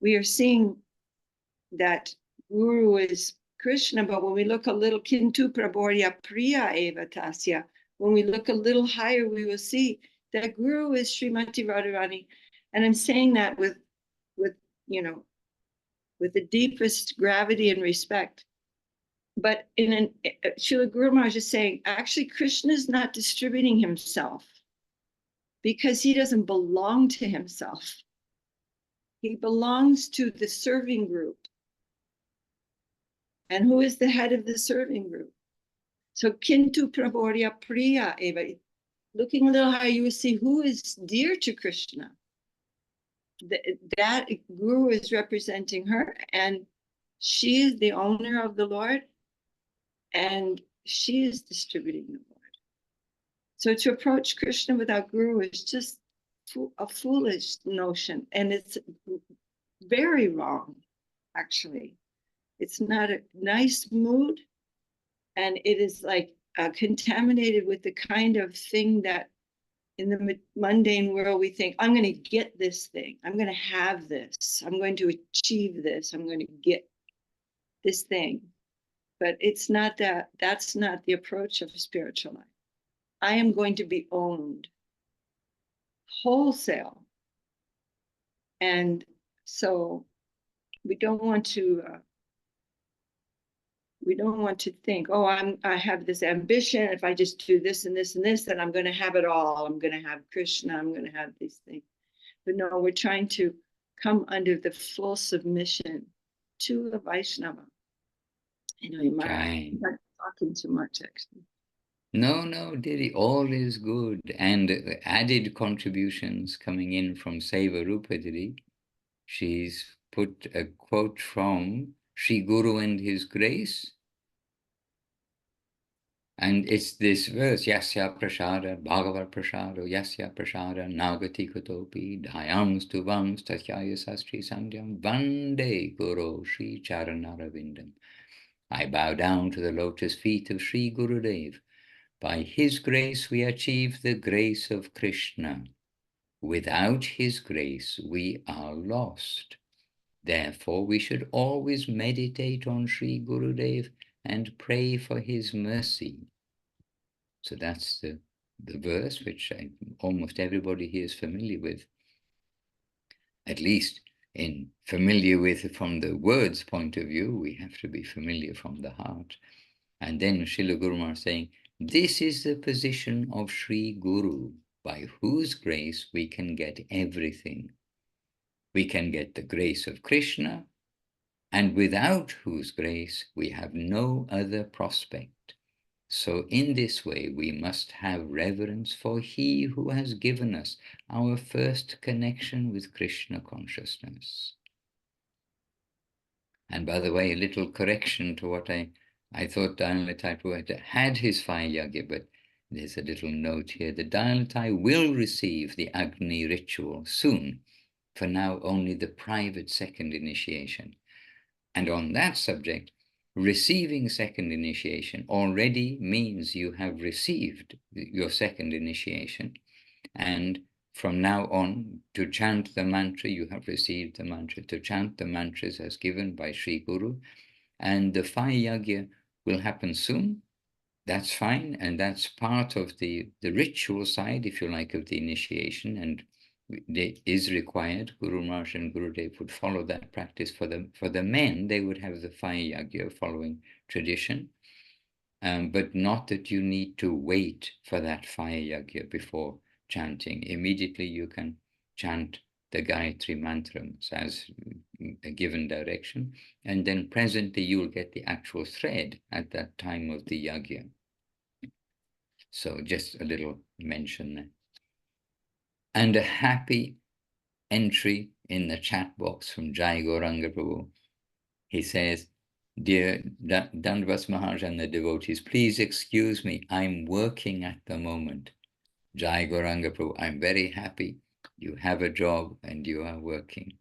Speaker 5: we are seeing that Guru is Krishna, but when we look a little kintu praborya priya eva tasya, when we look a little higher, we will see that Guru is Srimati Radharani. And I'm saying that with you know, with the deepest gravity and respect. But Srila Guru Maharaj is saying, actually, Krishna is not distributing himself because he doesn't belong to himself. He belongs to the serving group. And who is the head of the serving group? So Kintu Praborya Priya Eva. Looking a little higher, you will see who is dear to Krishna. That Guru is representing her, and she is the owner of the Lord, and she is distributing the Lord. So to approach Krishna without Guru is just a foolish notion, and it's very wrong, actually. It's not a nice mood, and it is like contaminated with the kind of thing that in the mundane world we think, I'm going to get this thing, I'm going to have this, I'm going to achieve this, I'm going to get this thing. But it's not that. That's not the approach of spiritual life. I am going to be owned wholesale. And so we don't want to think, oh, I have this ambition. If I just do this and this and this, then I'm going to have it all. I'm going to have Krishna. I'm going to have these things. But no, we're trying to come under the full submission to a Vaishnava. Anyway, I'm not talking too much, actually.
Speaker 1: No, Didi, all is good. And added contributions coming in from Seva Rupa Didi. She's put a quote from Sri Guru and His Grace. And it's this verse, Yasya Prasada, Bhagavar Prasado, Yasya Prasada, Nagati Kutopi, Dhyams Tuvams, Tatyaya Sastri Sandhyam, Vande Guru Sri Charanarvindam. I bow down to the lotus feet of Sri Gurudev. By his grace we achieve the grace of Krishna. Without his grace we are lost. Therefore we should always meditate on Sri Gurudev and pray for his mercy. So that's the verse which almost everybody here is familiar with. At least familiar with from the words point of view, we have to be familiar from the heart. And then Srila Guru Maharaj saying, this is the position of Sri Guru, by whose grace we can get everything. We can get the grace of Krishna, and without whose grace we have no other prospect. So in this way we must have reverence for he who has given us our first connection with Krishna consciousness. And by the way, a little correction to what I thought Dayalatai had his fire yagya, but there's a little note here. The Dayalatai will receive the Agni ritual soon, for now only the private second initiation. And on that subject, receiving second initiation already means you have received your second initiation. And from now on, to chant the mantra, you have received the mantra. To chant the mantras as given by Sri Guru. And the fire yagya will happen soon. That's fine. And that's part of the ritual side, if you like, of the initiation. And it is required. Guru Maharaj and Gurudev would follow that practice. For the men, they would have the fire yagya following tradition. But not that you need to wait for that fire yagya before chanting. Immediately you can chant the Gayatri mantras as a given direction, and then presently you will get the actual thread at that time of the yagya. So just a little mention there. And a happy entry in the chat box from Jai Gauranga Prabhu. He says, dear Dandavas Maharaj and the devotees, please excuse me, I'm working at the moment. Jai Gauranga Prabhu, I'm very happy you have a job and you are working.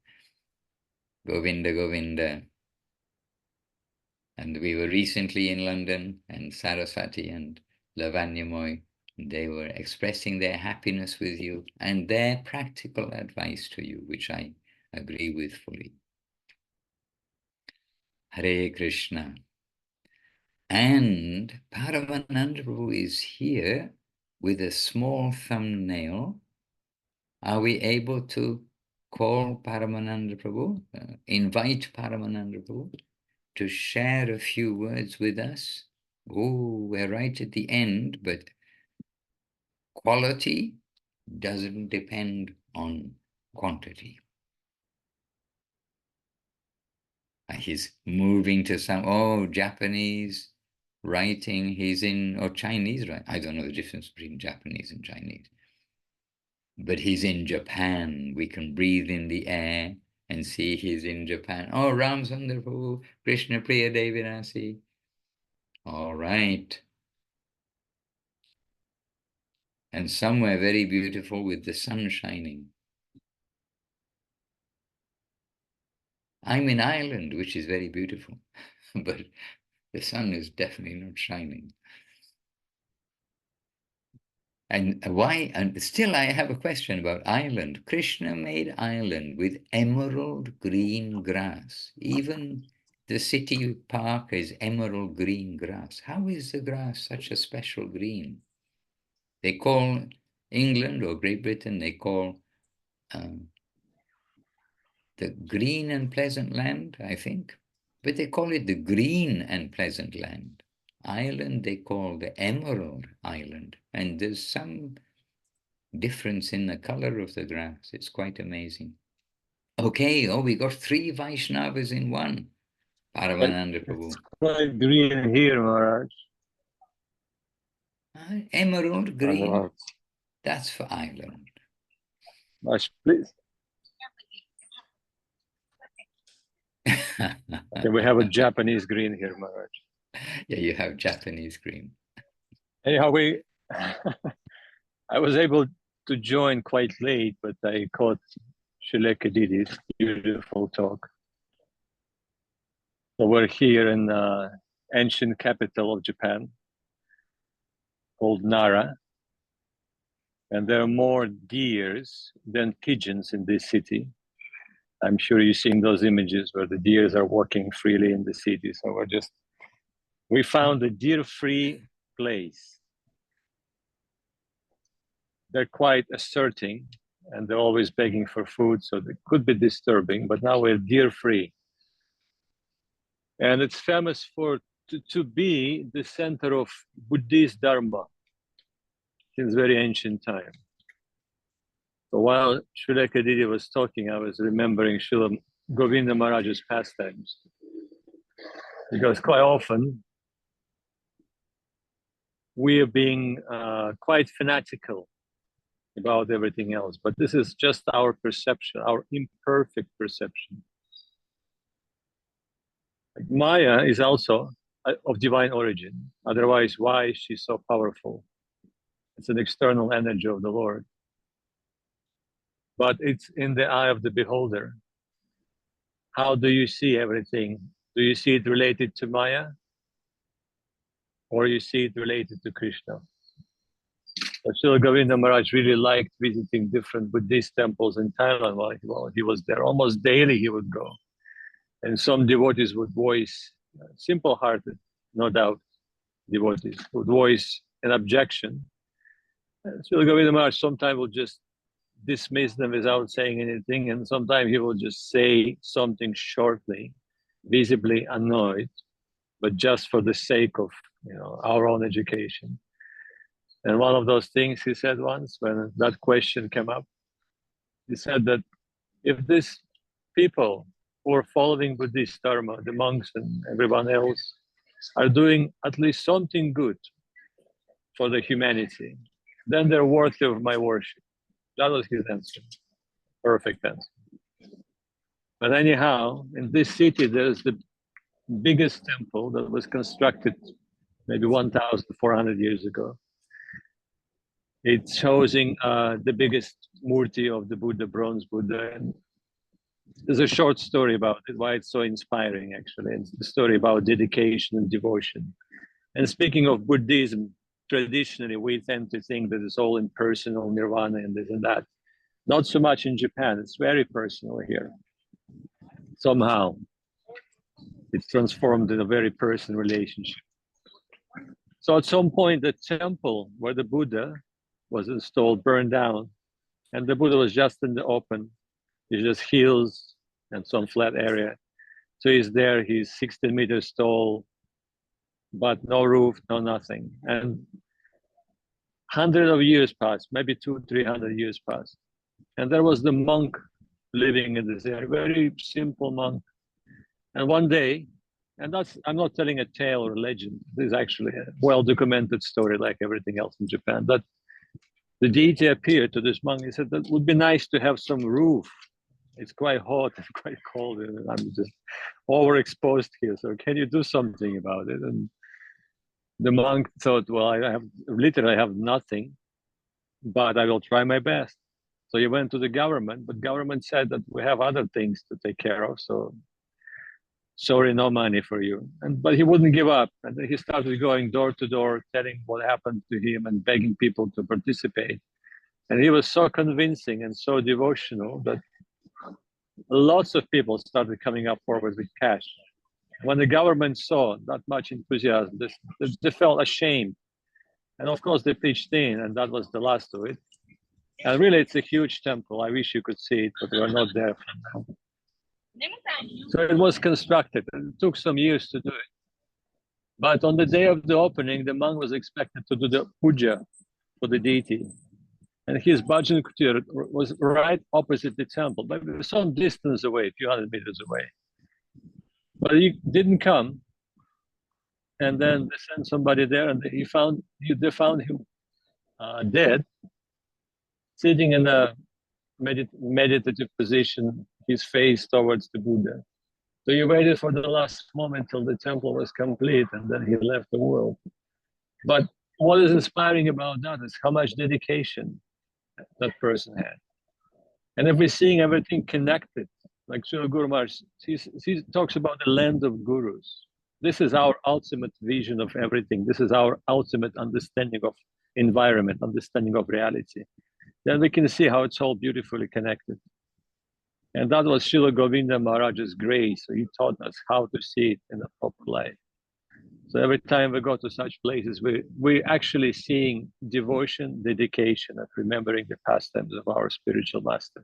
Speaker 1: Govinda, Govinda. And we were recently in London, and Saraswati and Lavanyamoy, they were expressing their happiness with you and their practical advice to you, which I agree with fully. Hare Krishna. And Paramananda Prabhu is here with a small thumbnail. Are we able to call Paramananda Prabhu, invite Paramananda Prabhu to share a few words with us? Oh, we're right at the end, but quality doesn't depend on quantity. He's moving to some, Japanese writing. He's in, or Chinese, right? I don't know the difference between Japanese and Chinese. But he's in Japan. We can breathe in the air and see he's in Japan. Oh, Ram Sundar Prabhu, Krishna Priya Devinasi. All right. And somewhere very beautiful with the sun shining. I'm in Ireland, which is very beautiful, but the sun is definitely not shining. And why? And still, I have a question about Ireland. Krishna made Ireland with emerald green grass. Even the city park is emerald green grass. How is the grass such a special green? They call England or Great Britain, they call the green and pleasant land, I think. But they call it the green and pleasant land. Ireland, they call the Emerald Island. And there's some difference in the color of the grass. It's quite amazing. Okay, we got 3 Vaishnavas in one. Paramananda Prabhu.
Speaker 6: Quite green here, Maharaj.
Speaker 1: Emerald green. That's for Ireland.
Speaker 6: Maharaj, please. Okay, we have a Japanese green here, Maharaj.
Speaker 1: Yeah, you have Japanese green.
Speaker 6: Anyhow, I was able to join quite late, but I caught Shileka Didi's beautiful talk. So we're here in the ancient capital of Japan, called Nara. And there are more deers than pigeons in this city. I'm sure you've seen those images where the deers are walking freely in the city. So we found a deer-free place. They're quite asserting and they're always begging for food, so it could be disturbing, but now we're deer-free. And it's famous to be the center of Buddhist Dharma since very ancient time. So while Srila Kadidi was talking, I was remembering Srila Govinda Maharaj's pastimes. Because quite often, we are being quite fanatical about everything else, but this is just our perception, our imperfect perception. Like Maya is also of divine origin. Otherwise, why is she so powerful? It's an external energy of the Lord. But it's in the eye of the beholder. How do you see everything? Do you see it related to Maya? Or you see it related to Krishna? So Srila Govinda Maharaj really liked visiting different Buddhist temples in Thailand while he was there. Almost daily he would go. And some devotees would voice, simple-hearted, no doubt, devotees would voice an objection. Srila Govinda Maharaj sometimes will just dismiss them without saying anything, and sometimes he will just say something shortly, visibly annoyed, but just for the sake of our own education. And one of those things he said once when that question came up, he said that if these people who are following Buddhist Dharma, the monks and everyone else, are doing at least something good for the humanity, then they're worthy of my worship. That was his answer. Perfect answer. But anyhow, in this city, there's the biggest temple that was constructed maybe 1,400 years ago. It's housing the biggest murti of the Buddha, bronze Buddha. And there's a short story about it, why it's so inspiring, actually. It's the story about dedication and devotion. And speaking of Buddhism, traditionally, we tend to think that it's all impersonal, nirvana, and this and that. Not so much in Japan. It's very personal here. Somehow, it's transformed in a very personal relationship. So at some point, the temple where the Buddha was installed burned down, and the Buddha was just in the open. It's just hills and some flat area. So he's there, he's 16 meters tall, but no roof, no nothing. And hundreds of years passed, maybe 200-300 years passed. And there was the monk living in this area, very simple monk. And one day, and that's, I'm not telling a tale or a legend, this is actually a well-documented story like everything else in Japan, but the deity appeared to this monk. He said, that would be nice to have some roof. It's quite hot and quite cold, and I'm just overexposed here. So can you do something about it? And the monk thought, well, I literally have nothing, but I will try my best. So he went to the government, but government said that we have other things to take care of. So sorry, no money for you. But he wouldn't give up. And then he started going door to door, telling what happened to him and begging people to participate. And he was so convincing and so devotional that lots of people started coming up forward with cash. When the government saw that much enthusiasm, they felt ashamed. And of course, they pitched in, and that was the last of it. And really, it's a huge temple. I wish you could see it, but we're not there for now. So it was constructed. It took some years to do it. But on the day of the opening, the monk was expected to do the puja for the deity. And his bhajan kutir was right opposite the temple, but some distance away, a few hundred meters away. But he didn't come. And then they sent somebody there, and they found him dead, sitting in a meditative position, his face towards the Buddha. So he waited for the last moment till the temple was complete, and then he left the world. But what is inspiring about that is how much dedication that person had. And if we're seeing everything connected, like Srila Guru Maharaj, he talks about the land of gurus. This is our ultimate vision of everything. This is our ultimate understanding of environment, understanding of reality. Then we can see how it's all beautifully connected. And that was Srila Govinda Maharaj's grace. So he taught us how to see it in a proper light. So every time we go to such places, we're actually seeing devotion, dedication, and remembering the pastimes of our spiritual master.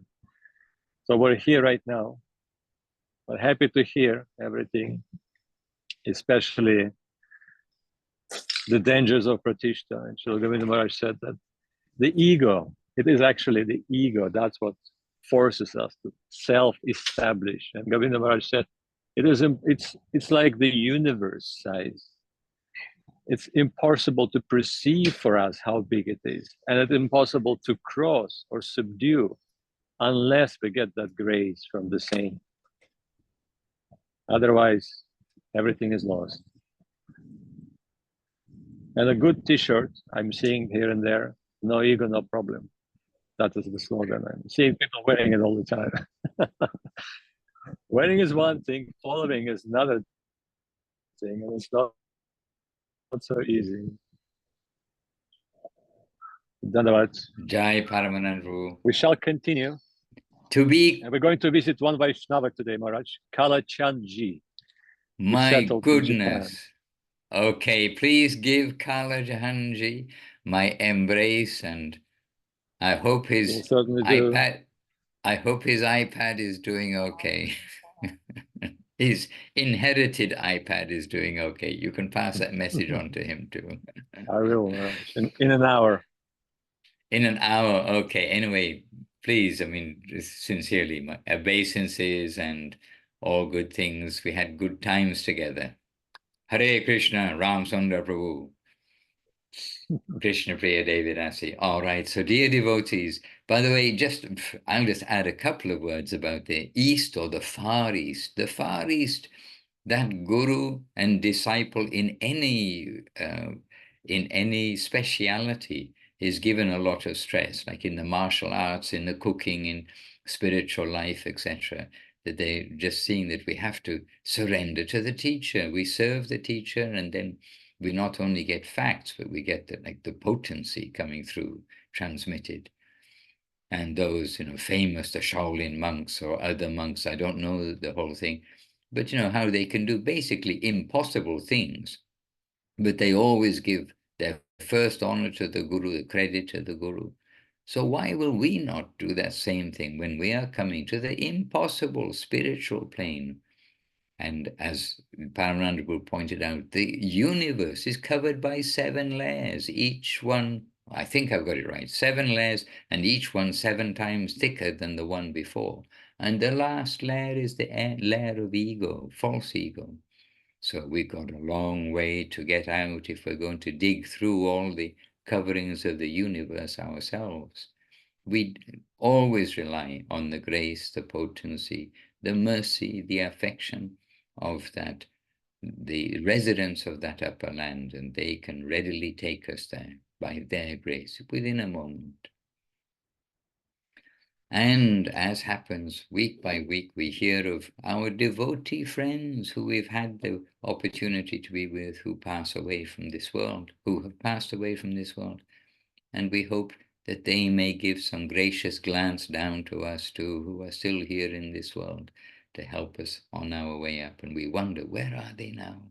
Speaker 6: So we're here right now. We're happy to hear everything, especially the dangers of Pratishta. And Srila Govinda Maharaj said that the ego, it is actually the ego, that's what forces us to self-establish. And Govinda Maharaj said, it's like the universe size. It's impossible to perceive for us how big it is. And it's impossible to cross or subdue unless we get that grace from the saint. Otherwise, everything is lost. And a good t-shirt, I'm seeing here and there, no ego, no problem. That is the slogan. I'm seeing people wearing it all the time. Wearing is one thing, following is another thing, and it's not so easy. Dhanavad.
Speaker 1: Jai Paramanandru.
Speaker 6: We shall continue.
Speaker 1: To be,
Speaker 6: and we're going to visit one Vaishnava today, Maharaj, Kalachandji.
Speaker 1: My goodness. Okay, please give Kala Jahanji my embrace, and I hope his iPad is doing okay. His inherited iPad is doing okay. You can pass that message on to him too.
Speaker 6: I will, in an hour.
Speaker 1: In an hour, okay. Anyway, please, I mean, sincerely, my obeisances and all good things. We had good times together. Hare Krishna, Ram Sundar Prabhu. Krishna Priya Devidasi. All right, so dear devotees, by the way, I'll just add a couple of words about the East or the Far East. The Far East, that guru and disciple in any speciality is given a lot of stress, like in the martial arts, in the cooking, in spiritual life, etc. That they're just seeing that we have to surrender to the teacher. We serve the teacher, and then we not only get facts, but we get the potency coming through, transmitted. And those, famous, the Shaolin monks or other monks, I don't know the whole thing, but how they can do basically impossible things but they always give their first honor to the Guru, the credit to the Guru. So why will we not do that same thing when we are coming to the impossible spiritual plane? And as Paramananda pointed out, the universe is covered by 7 layers, each one, I think I've got it right, 7 layers, and each one 7 times thicker than the one before. And the last layer is the layer of ego, false ego. So we've got a long way to get out if we're going to dig through all the coverings of the universe ourselves. We always rely on the grace, the potency, the mercy, the affection of that, the residents of that upper land, and they can readily take us there by their grace within a moment. And as happens week by week, we hear of our devotee friends who we've had the opportunity to be with, who pass away from this world, who have passed away from this world. And we hope that they may give some gracious glance down to us too, who are still here in this world, to help us on our way up. And we wonder, where are they now?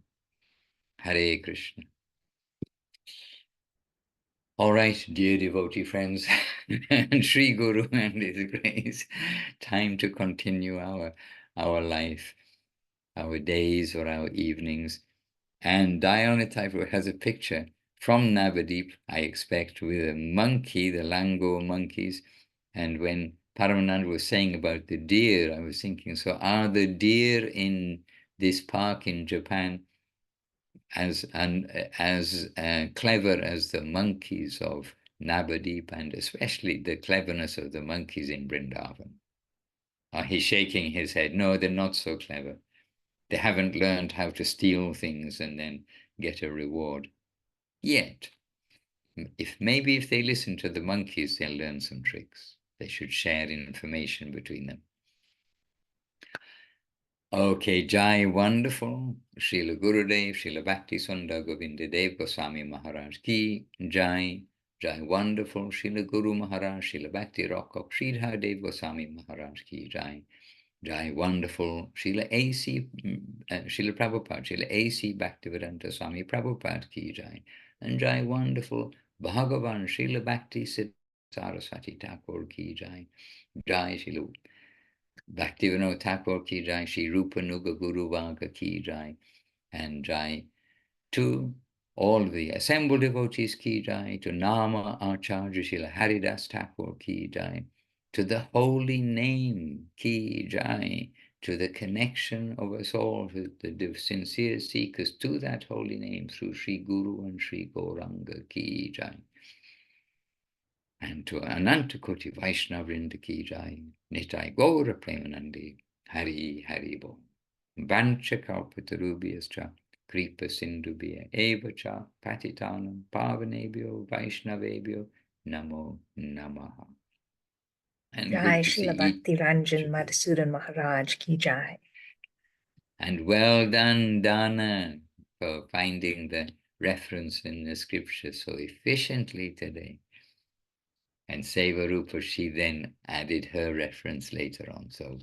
Speaker 1: Hare Krishna. All right, dear devotee friends, and Sri Guru and His grace, time to continue our life, our days or our evenings. And Dayana Thakur has a picture from Navadip, I expect, with a monkey, the Lango monkeys. And when Paramananda was saying about the deer, I was thinking, so are the deer in this park in Japan as clever as the monkeys of Navadip, and especially the cleverness of the monkeys in Vrindavan? He's shaking his head. No, they're not so clever. They haven't learned how to steal things and then get a reward yet. Maybe if they listen to the monkeys, they'll learn some tricks. They should share information between them. Okay, Jai, wonderful. Srila Gurudev, Srila Bhakti Sundar Govinda Dev Goswami Maharaj ki Jai. Jai, wonderful. Srila Guru Maharaj, Srila Bhakti Rock, Sridhar Dev Goswami Maharaj ki Jai. Jai, wonderful. Srila A.C. Srila Prabhupada, Srila A.C. Bhaktivedanta Swami Prabhupada ki Jai. And Jai, wonderful. Bhagavan, Srila Bhakti Saraswati Thakur ki Jai. Jai, Srila Bhaktivinoda Thakur ki Jai. Sri Rupa Nuga Guru Vaga ki Jai. And Jai to all the assembled devotees ki Jai. To Nama Acharya Srila Haridas Thakur ki Jai. To the holy name ki Jai, to the connection of us all, to the sincere seekers to that holy name through Sri Guru and Sri Gauranga ki Jai. And to Ananta Koti Vaishnavrinda ki Jai, Nitai Gaura Premanandi, Hari Hari Bo. Vancha Kalpatarubhyascha, Kripa Sindhubhya Evacha, Patitanam, Pavanebhyo, Vaishnavebhyo, Namo Namaha. And
Speaker 7: Jai
Speaker 1: good to see
Speaker 7: Srila Bhakti Ranjan Madhusudan Maharaj ki Jai.
Speaker 1: And well done, Dana, for finding the reference in the scripture so efficiently today. And Sevarupa, she then added her reference later on. So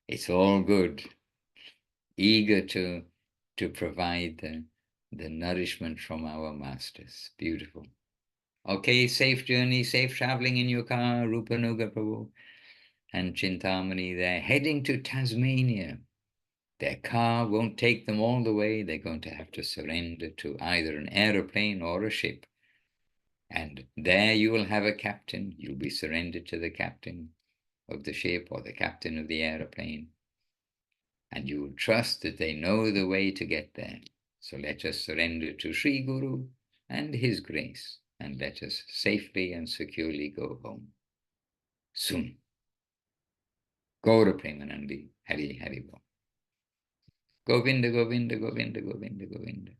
Speaker 1: it's all good. Eager to provide the nourishment from our masters. Beautiful. Okay, safe journey, safe traveling in your car, Rupanuga Prabhu and Chintamani. They're heading to Tasmania. Their car won't take them all the way. They're going to have to surrender to either an aeroplane or a ship. And there you will have a captain. You'll be surrendered to the captain of the ship or the captain of the aeroplane. And you will trust that they know the way to get there. So let us surrender to Sri Guru and his grace, and let us safely and securely go home soon. Gaura Premanandi, Hari Hari Bo. Govinda, Govinda, Govinda, Govinda, Govinda.